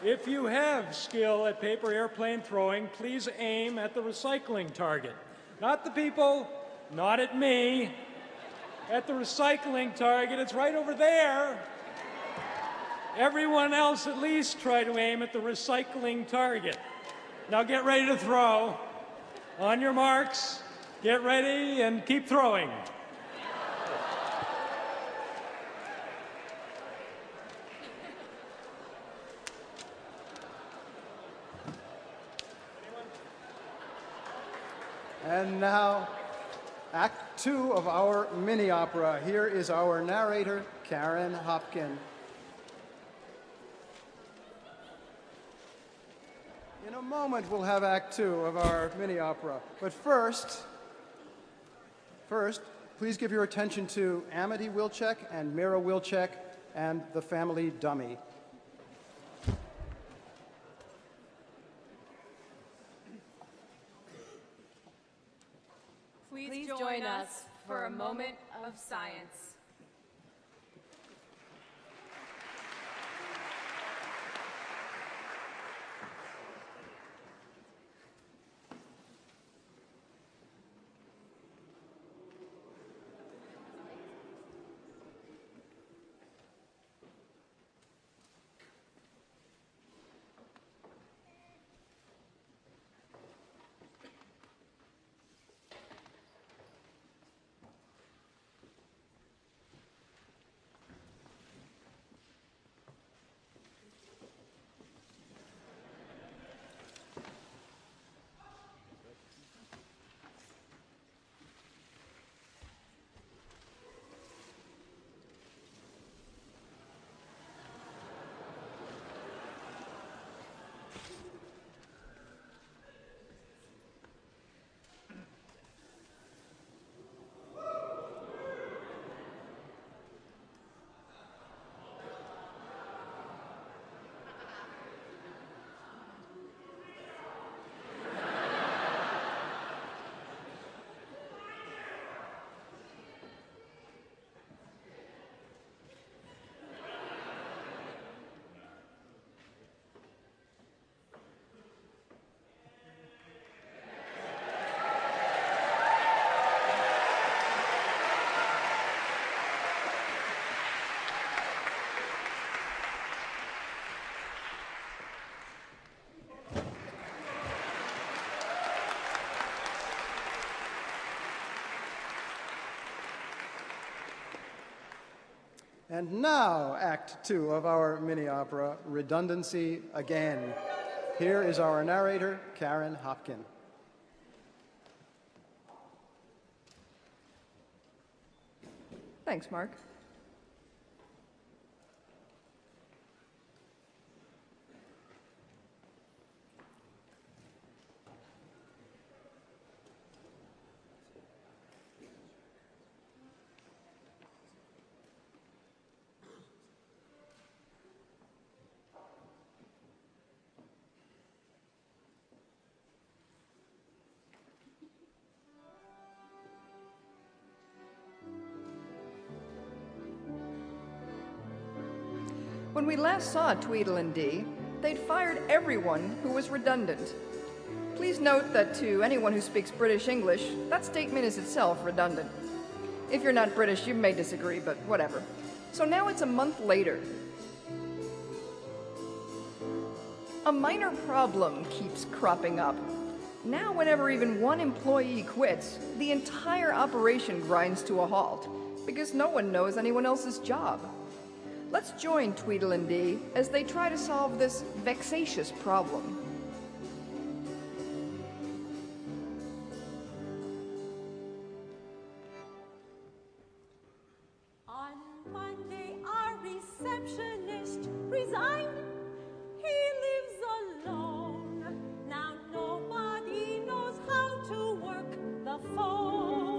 If you have skill at paper airplane throwing, please aim at the recycling target. Not the people, not at me. At the recycling target, it's right over there. Everyone else at least try to aim at the recycling target. Now get ready to throw. On your marks, get ready, and keep throwing. And now, Act 2 of our mini-opera. Here is our narrator, Karen Hopkin. In a moment, we'll have Act 2 of our mini-opera. But first, Please give your attention to Amity Wilczek and Mira Wilczek and the family dummy. Please join us for a moment of science. And now, Act 2 of our mini-opera, Redundancy Again. Here is our narrator, Karen Hopkin. Thanks, Mark. When we last saw Tweedledee, they'd fired everyone who was redundant. Please note that to anyone who speaks British English, that statement is itself redundant. If you're not British, you may disagree, but whatever. So now it's a month later. A minor problem keeps cropping up. Now whenever even one employee quits, the entire operation grinds to a halt, because no one knows anyone else's job. Let's join Tweedledee as they try to solve this vexatious problem. On Monday, our receptionist resigned. He lives alone. Now nobody knows how to work the phone.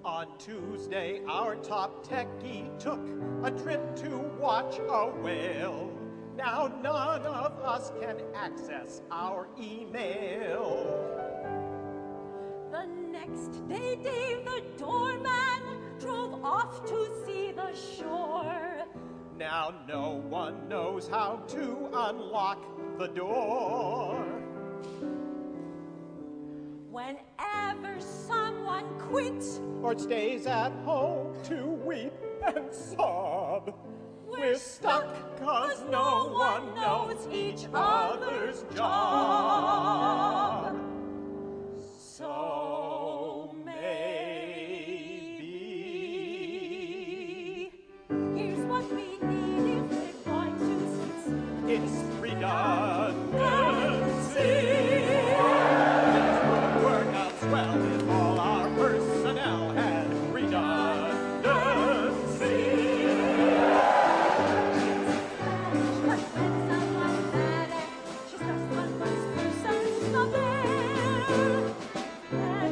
On Tuesday, our top techie took a trip to watch a whale. Now none of us can access our email. The next day, Dave the doorman drove off to see the shore. Now no one knows how to unlock the door. Whenever someone quits or stays at home to weep and sob, we're stuck 'cause no one knows each other's job. So maybe here's what we need if we're going to succeed. It's redundancy. Well, if all our personnel had redundancy. But when someone's mad at, she starts one person there. And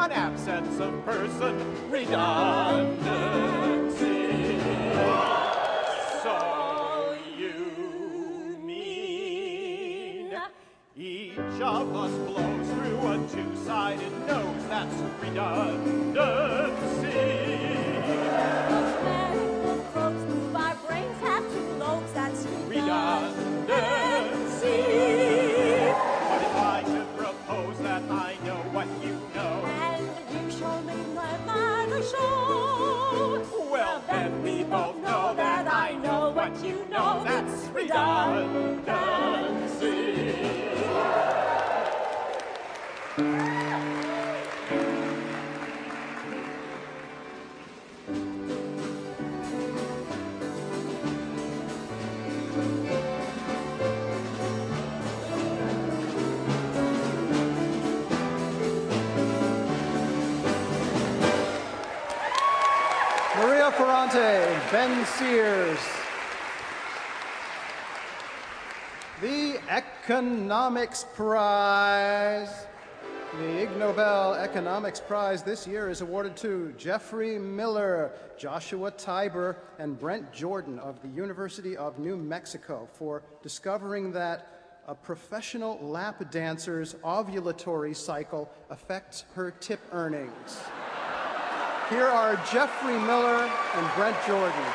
an absence of person, redundancy. So you mean each of us blows through a two-sided nose, that's redundancy. Medical probes move our brains, have two lobes, that's redundancy. What if I should propose that I know what you know? And you show me that the show. Well, then we both know that I know what you know. That's redundancy. Maria Ferrante, Ben Sears. The Economics Prize. The Ig Nobel Economics Prize this year is awarded to Jeffrey Miller, Joshua Tiber, and Brent Jordan of the University of New Mexico for discovering that a professional lap dancer's ovulatory cycle affects her tip earnings. Here are Jeffrey Miller and Brent Jordan.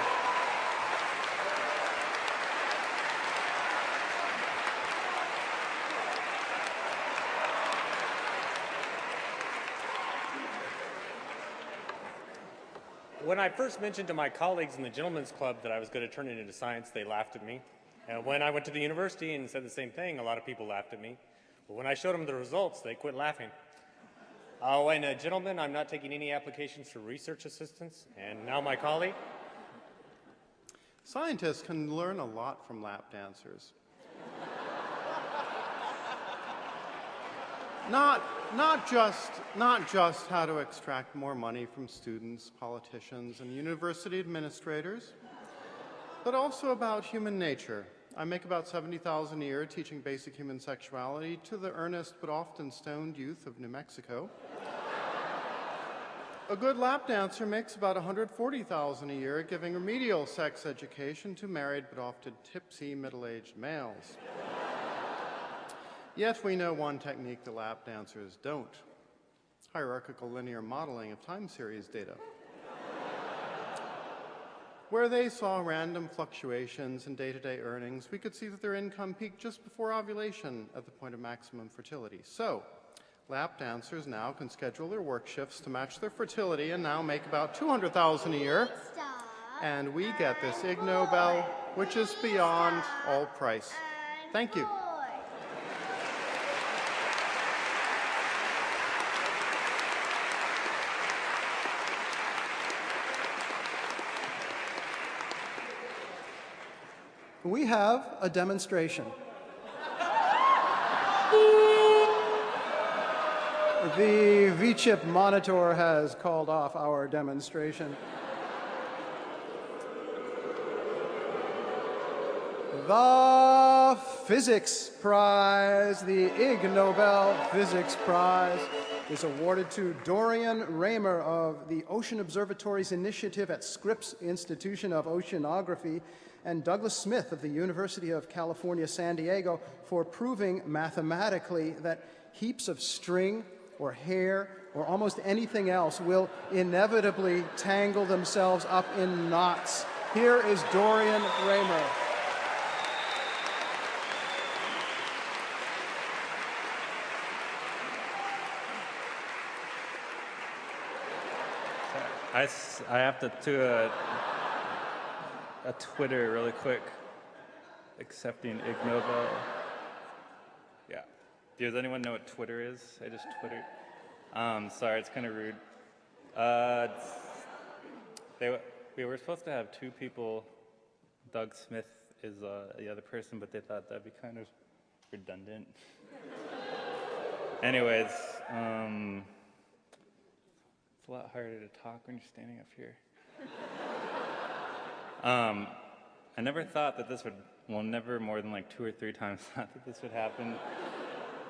When I first mentioned to my colleagues in the Gentlemen's Club that I was going to turn it into science, they laughed at me. And when I went to the university and said the same thing, a lot of people laughed at me. But when I showed them the results, they quit laughing. Oh, and gentlemen, I'm not taking any applications for research assistants. And now my colleague. Scientists can learn a lot from lap dancers. Not just how to extract more money from students, politicians, and university administrators, but also about human nature. I make about $70,000 a year teaching basic human sexuality to the earnest but often stoned youth of New Mexico. A good lap dancer makes about $140,000 a year giving remedial sex education to married but often tipsy middle-aged males. Yet we know one technique the lap dancers don't: hierarchical linear modeling of time series data. Where they saw random fluctuations in day-to-day earnings, we could see that their income peaked just before ovulation at the point of maximum fertility. So, lap dancers now can schedule their work shifts to match their fertility and now make about $200,000 a year. And we get this Ig Nobel, which is beyond all price. Thank you. We have a demonstration. The VChip monitor has called off our demonstration. The Physics Prize, the Ig Nobel Physics Prize, is awarded to Dorian Raymer of the Ocean Observatories Initiative at Scripps Institution of Oceanography and Douglas Smith of the University of California, San Diego, for proving mathematically that heaps of string or hair or almost anything else will inevitably tangle themselves up in knots. Here is Dorian Raymer. I have to do a Twitter really quick, accepting Ig Nobel. Yeah. Does anyone know what Twitter is? I just Twittered. Sorry, it's kind of rude. We were supposed to have two people. Doug Smith is the other person, but they thought that'd be kind of redundant. Anyways, it's a lot harder to talk when you're standing up here. I never thought that this would, well, never more than like 2 or 3 times thought that this would happen,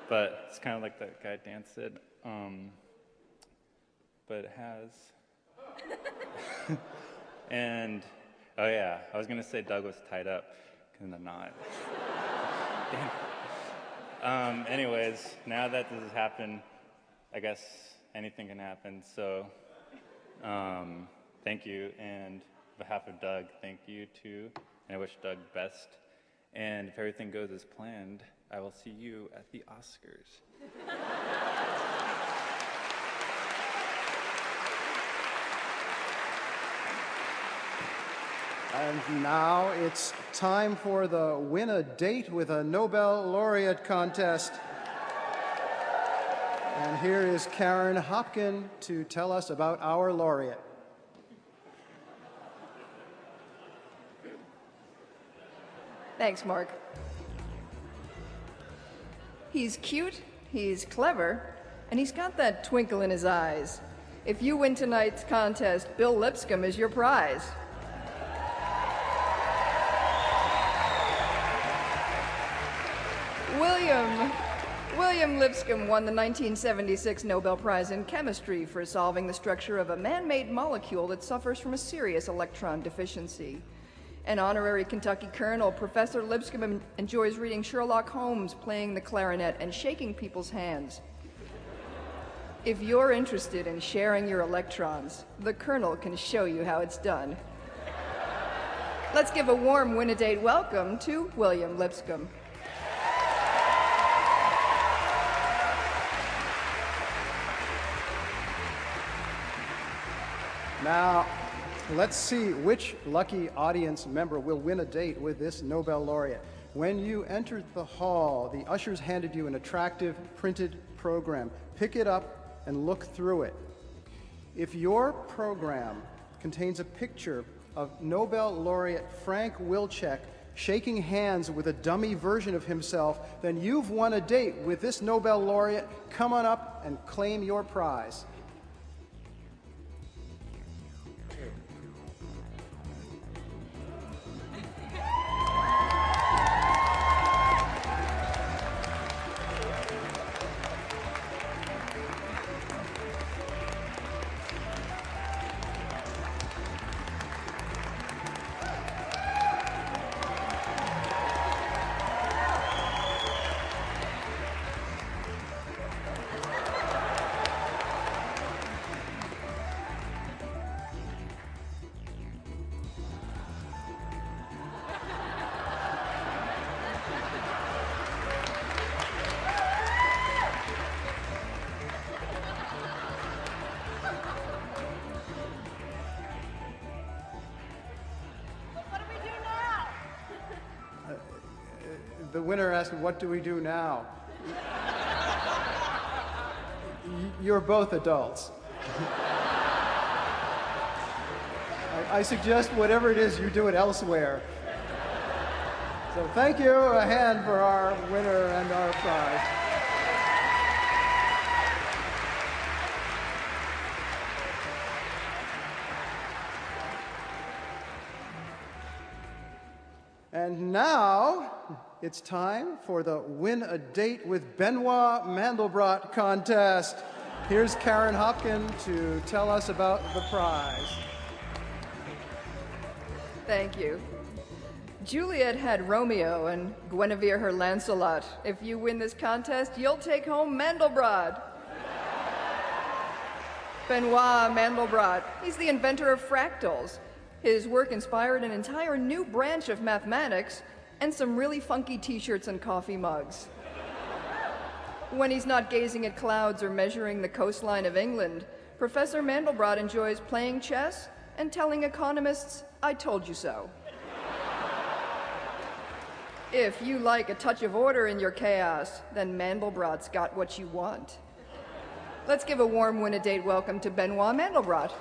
but it's kind of like that guy Dan said. but it has. And, oh yeah, I was going to say Doug was tied up, and I'm not. Anyways, now that this has happened, I guess anything can happen, so thank you, and on behalf of Doug, thank you too, and I wish Doug best, and if everything goes as planned, I will see you at the Oscars. And now it's time for the Win a Date with a Nobel Laureate contest. And here is Karen Hopkin to tell us about our laureate. Thanks, Mark. He's cute, he's clever, and he's got that twinkle in his eyes. If you win tonight's contest, Bill Lipscomb is your prize. William Lipscomb won the 1976 Nobel Prize in Chemistry for solving the structure of a man-made molecule that suffers from a serious electron deficiency. An honorary Kentucky colonel, Professor Lipscomb enjoys reading Sherlock Holmes, playing the clarinet, and shaking people's hands. If you're interested in sharing your electrons, the colonel can show you how it's done. Let's give a warm win-a-date welcome to William Lipscomb. Now, let's see which lucky audience member will win a date with this Nobel laureate. When you entered the hall, the ushers handed you an attractive printed program. Pick it up and look through it. If your program contains a picture of Nobel laureate Frank Wilczek shaking hands with a dummy version of himself, then you've won a date with this Nobel laureate. Come on up and claim your prize. The winner asked, what do we do now? You're both adults. I suggest whatever it is, you do it elsewhere. So thank you. A hand for our winner and our prize. And now it's time for the Win a Date with Benoit Mandelbrot contest. Here's Karen Hopkin to tell us about the prize. Thank you. Juliet had Romeo and Guinevere her Lancelot. If you win this contest, you'll take home Mandelbrot. Benoit Mandelbrot, he's the inventor of fractals. His work inspired an entire new branch of mathematics and some really funky t-shirts and coffee mugs. When he's not gazing at clouds or measuring the coastline of England, Professor Mandelbrot enjoys playing chess and telling economists, "I told you so." If you like a touch of order in your chaos, then Mandelbrot's got what you want. Let's give a warm win-a-date welcome to Benoit Mandelbrot.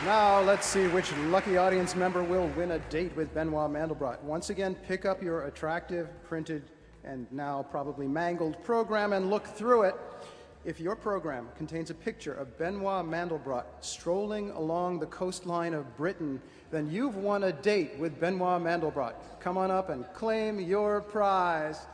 Now let's see which lucky audience member will win a date with Benoit Mandelbrot. Once again, pick up your attractive, printed, and now probably mangled program and look through it. If your program contains a picture of Benoit Mandelbrot strolling along the coastline of Britain, then you've won a date with Benoit Mandelbrot. Come on up and claim your prize.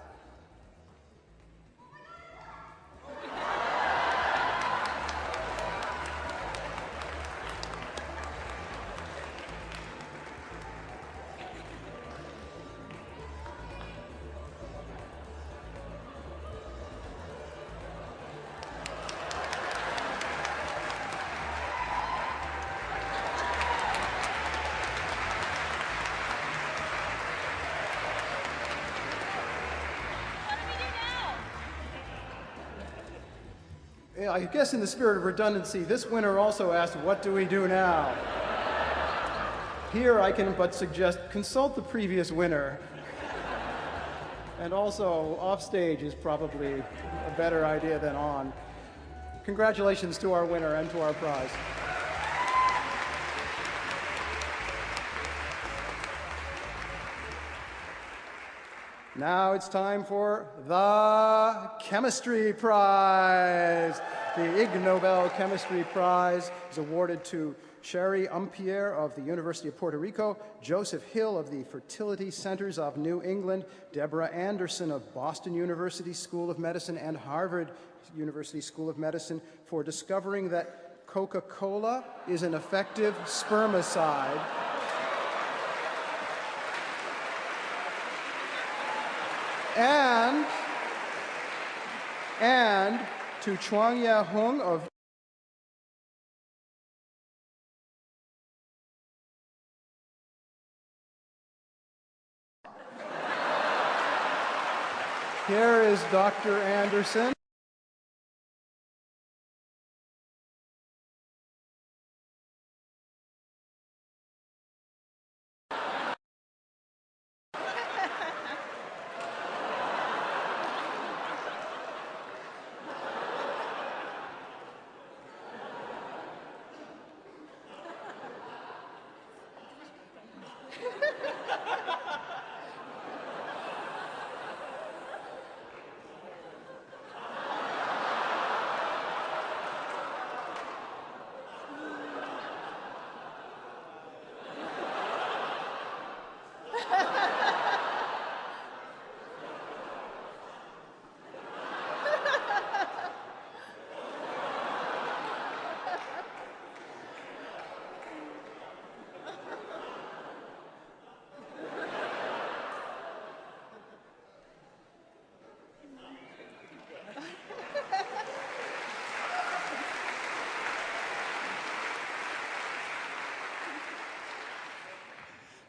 I guess in the spirit of redundancy, this winner also asked, what do we do now? Here I can but suggest, consult the previous winner. And also, off stage is probably a better idea than on. Congratulations to our winner and to our prize. Now it's time for the Chemistry Prize. The Ig Nobel Chemistry Prize is awarded to Sherry Umpier of the University of Puerto Rico, Joseph Hill of the Fertility Centers of New England, Deborah Anderson of Boston University School of Medicine and Harvard University School of Medicine for discovering that Coca-Cola is an effective spermicide. And to Chuang-Ya Hung of Here is Dr. Anderson.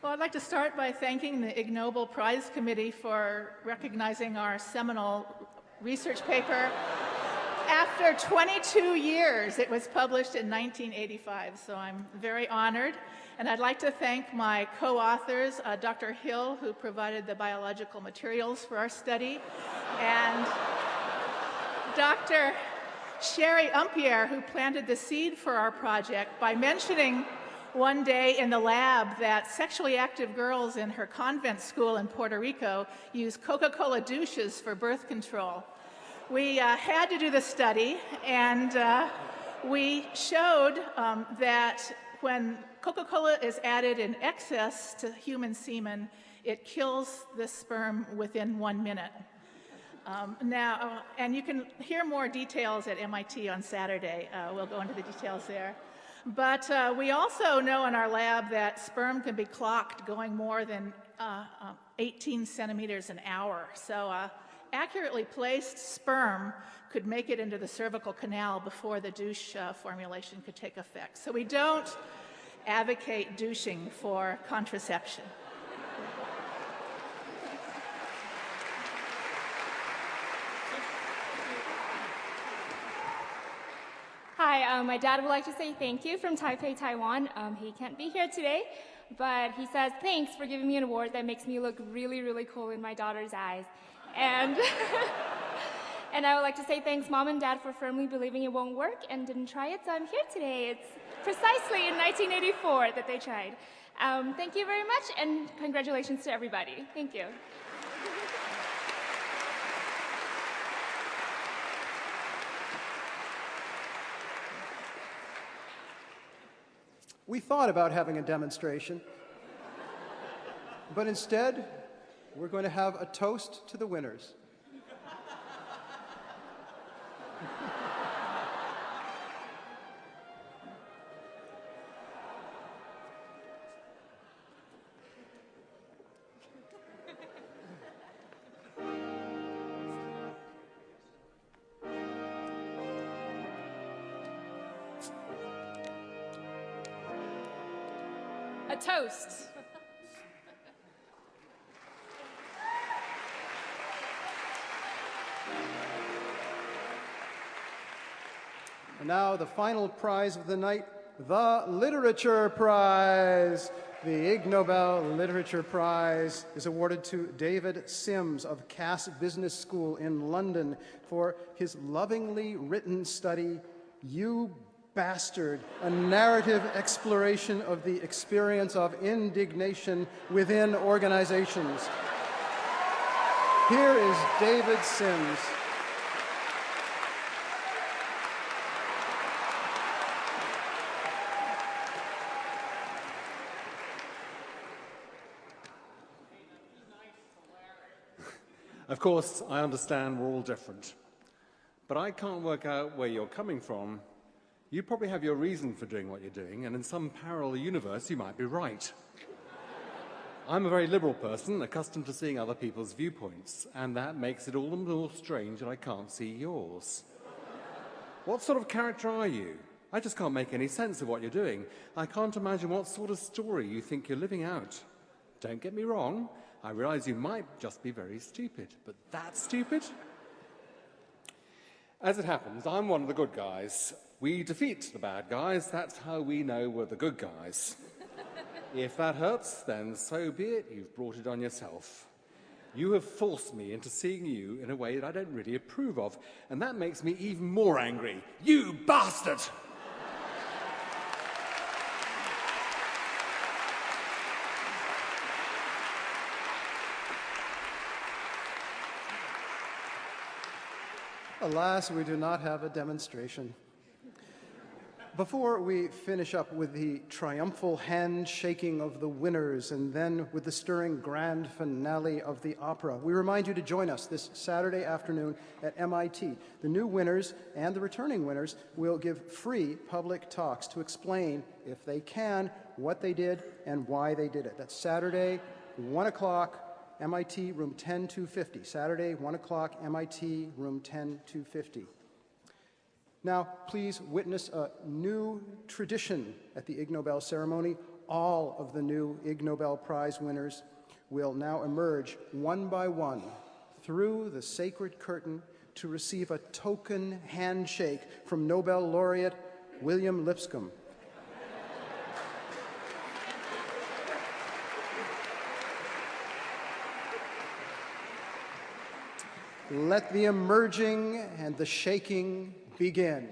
Well, I'd like to start by thanking the Ignoble Prize Committee for recognizing our seminal research paper. After 22 years, it was published in 1985, so I'm very honored. And I'd like to thank my co-authors, Dr. Hill, who provided the biological materials for our study, and Dr. Sherry Umpier, who planted the seed for our project by mentioning one day in the lab that sexually active girls in her convent school in Puerto Rico use Coca-Cola douches for birth control. We had to do the study, and we showed that when Coca-Cola is added in excess to human semen, it kills the sperm within 1 minute. And you can hear more details at MIT on Saturday. We'll go into the details there. But we also know in our lab that sperm can be clocked going more than 18 centimeters an hour. So accurately placed sperm could make it into the cervical canal before the douche formulation could take effect. So we don't advocate douching for contraception. Hi, my dad would like to say thank you from Taipei, Taiwan. He can't be here today, but he says thanks for giving me an award that makes me look really, really cool in my daughter's eyes. And, and I would like to say thanks, Mom and Dad, for firmly believing it won't work and didn't try it, so I'm here today. It's precisely in 1984 that they tried. Thank you very much, and congratulations to everybody. Thank you. We thought about having a demonstration, but instead, we're going to have a toast to the winners. A toast. And now the final prize of the night, the Literature Prize. The Ig Nobel Literature Prize is awarded to David Sims of Cass Business School in London for his lovingly written study, You Bastard, a narrative exploration of the experience of indignation within organizations. Here is David Sims. Of course, I understand we're all different, but I can't work out where you're coming from. You probably have your reason for doing what you're doing, and in some parallel universe, you might be right. I'm a very liberal person, accustomed to seeing other people's viewpoints, and that makes it all the more strange that I can't see yours. What sort of character are you? I just can't make any sense of what you're doing. I can't imagine what sort of story you think you're living out. Don't get me wrong, I realize you might just be very stupid, but that stupid? As it happens, I'm one of the good guys. We defeat the bad guys, that's how we know we're the good guys. If that hurts, then so be it, you've brought it on yourself. You have forced me into seeing you in a way that I don't really approve of, and that makes me even more angry. You bastard! Alas, we do not have a demonstration. Before we finish up with the triumphal handshaking of the winners and then with the stirring grand finale of the opera, we remind you to join us this Saturday afternoon at MIT. The new winners and the returning winners will give free public talks to explain, if they can, what they did and why they did it. That's Saturday, 1 o'clock, MIT room 10250. Saturday, 1 o'clock, MIT room 10250. Now, please witness a new tradition at the Ig Nobel ceremony. All of the new Ig Nobel Prize winners will now emerge one by one through the sacred curtain to receive a token handshake from Nobel laureate William Lipscomb. Let the emerging and the shaking begin.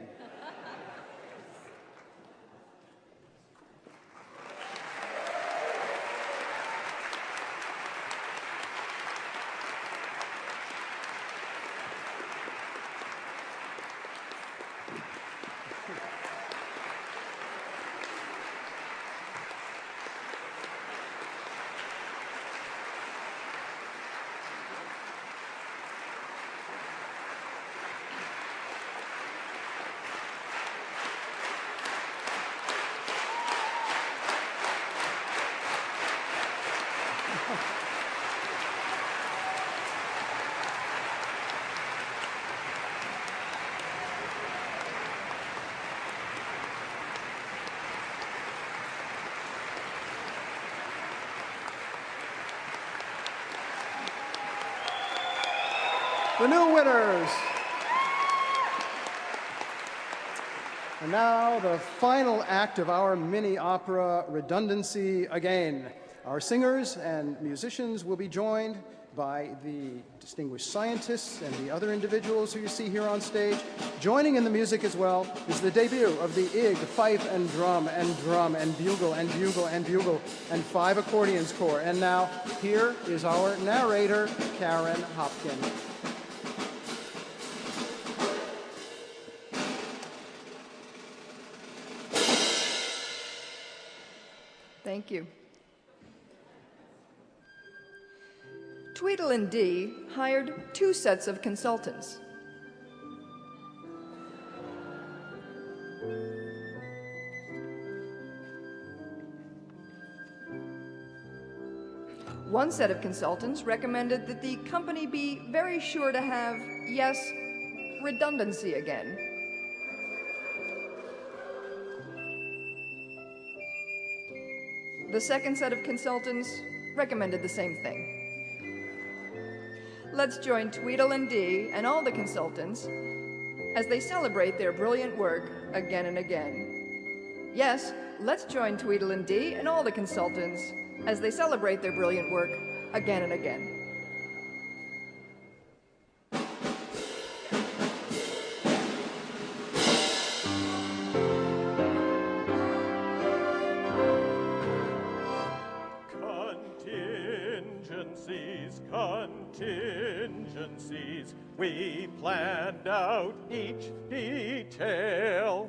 The new winners. And now the final act of our mini opera, Redundancy Again. Our singers and musicians will be joined by the distinguished scientists and the other individuals who you see here on stage. Joining in the music as well is the debut of the Ig, fife and drum and bugle and bugle and bugle and 5 accordions corps. And now here is our narrator, Karen Hopkins. Thank you. Tweedledee hired 2 sets of consultants. One set of consultants recommended that the company be very sure to have, yes, redundancy again. The second set of consultants recommended the same thing. Let's join Tweedledee and all the consultants as they celebrate their brilliant work again and again. Yes, let's join Tweedle and Dee and all the consultants as they celebrate their brilliant work again and again. Contingencies, we planned out each detail,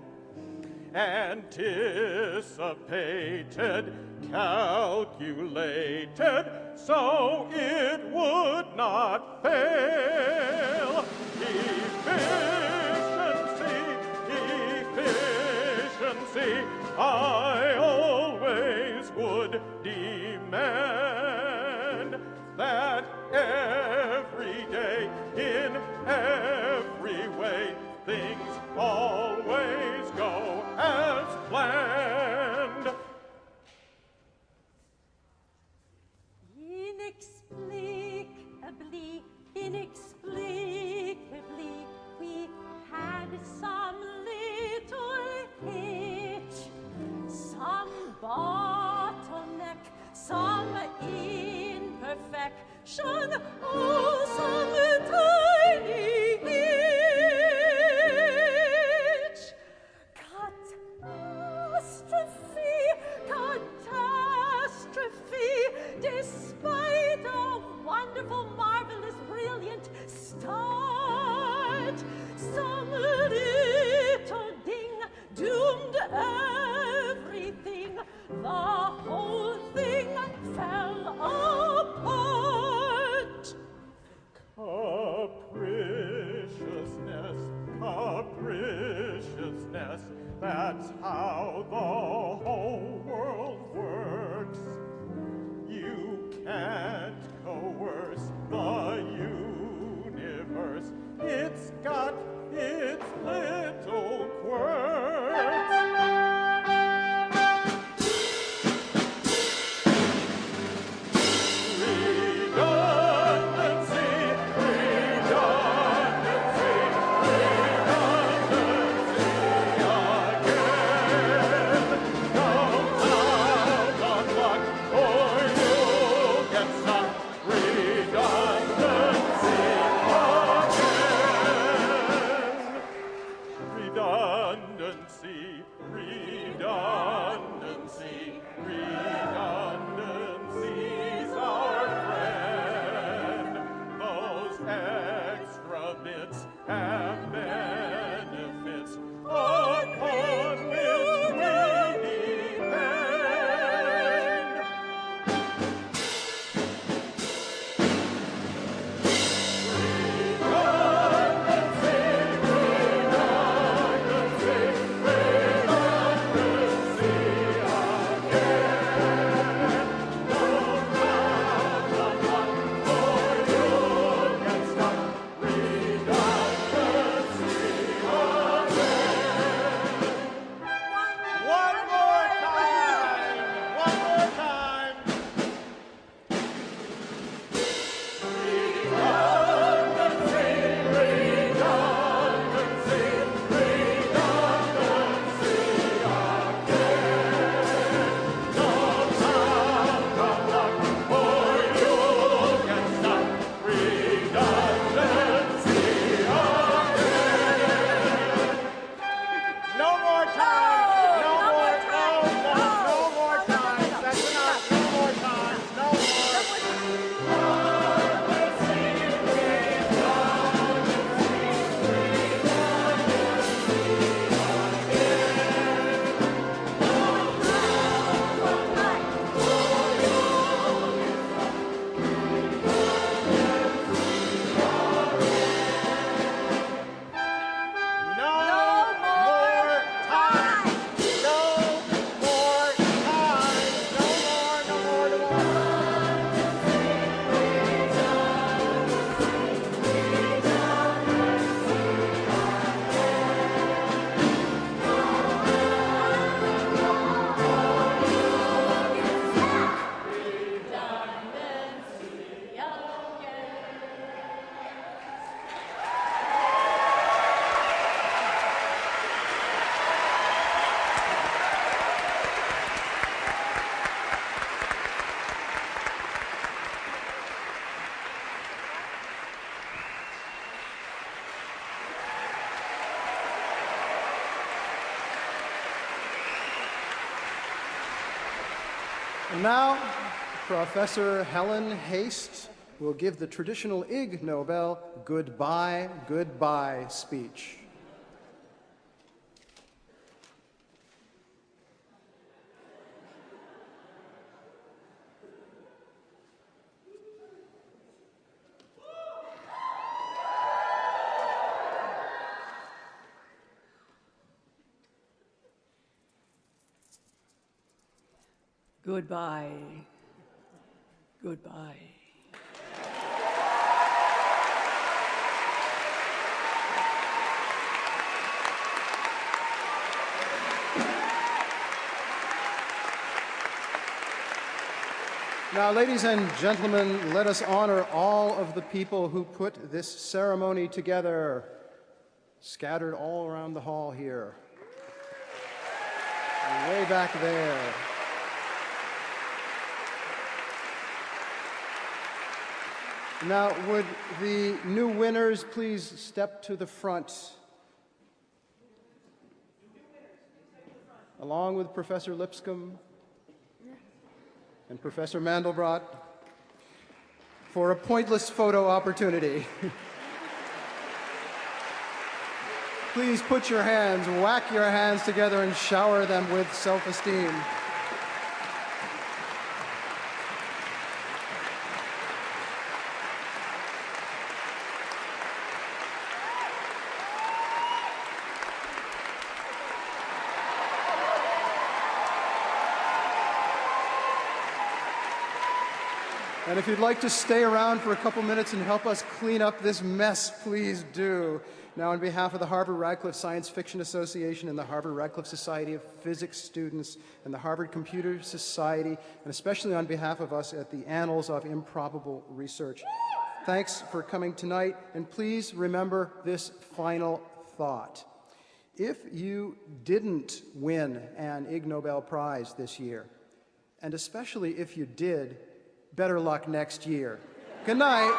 anticipated, calculated, so it would not fail. Efficiency, I always would demand that every day, in every way, things always go as planned. Inexplicably, we had some little hitch, some bottleneck, some imperfection, oh, some tiny hitch. Catastrophe, despite a wonderful, marvelous, brilliant start. Some little ding doomed everything. The whole thing fell apart. Capriciousness, that's how the whole world works. You can't coerce the universe. It's got its little quirks. Redundancy again. And now, Professor Helen Haste will give the traditional Ig Nobel goodbye, goodbye speech. Goodbye. Goodbye. Now, ladies and gentlemen, let us honor all of the people who put this ceremony together, scattered all around the hall here. Way back there. Now, would the new winners please step to the front, along with Professor Lipscomb and Professor Mandelbrot, for a pointless photo opportunity. Please put your hands, whack your hands together and shower them with self-esteem. And if you'd like to stay around for a couple minutes and help us clean up this mess, please do. Now, on behalf of the Harvard Radcliffe Science Fiction Association and the Harvard Radcliffe Society of Physics Students and the Harvard Computer Society, and especially on behalf of us at the Annals of Improbable Research, thanks for coming tonight, and please remember this final thought. If you didn't win an Ig Nobel Prize this year, and especially if you did, better luck next year. Good night.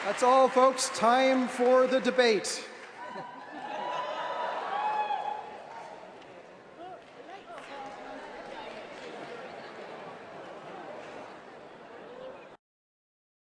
That's all, folks. Time for the debate.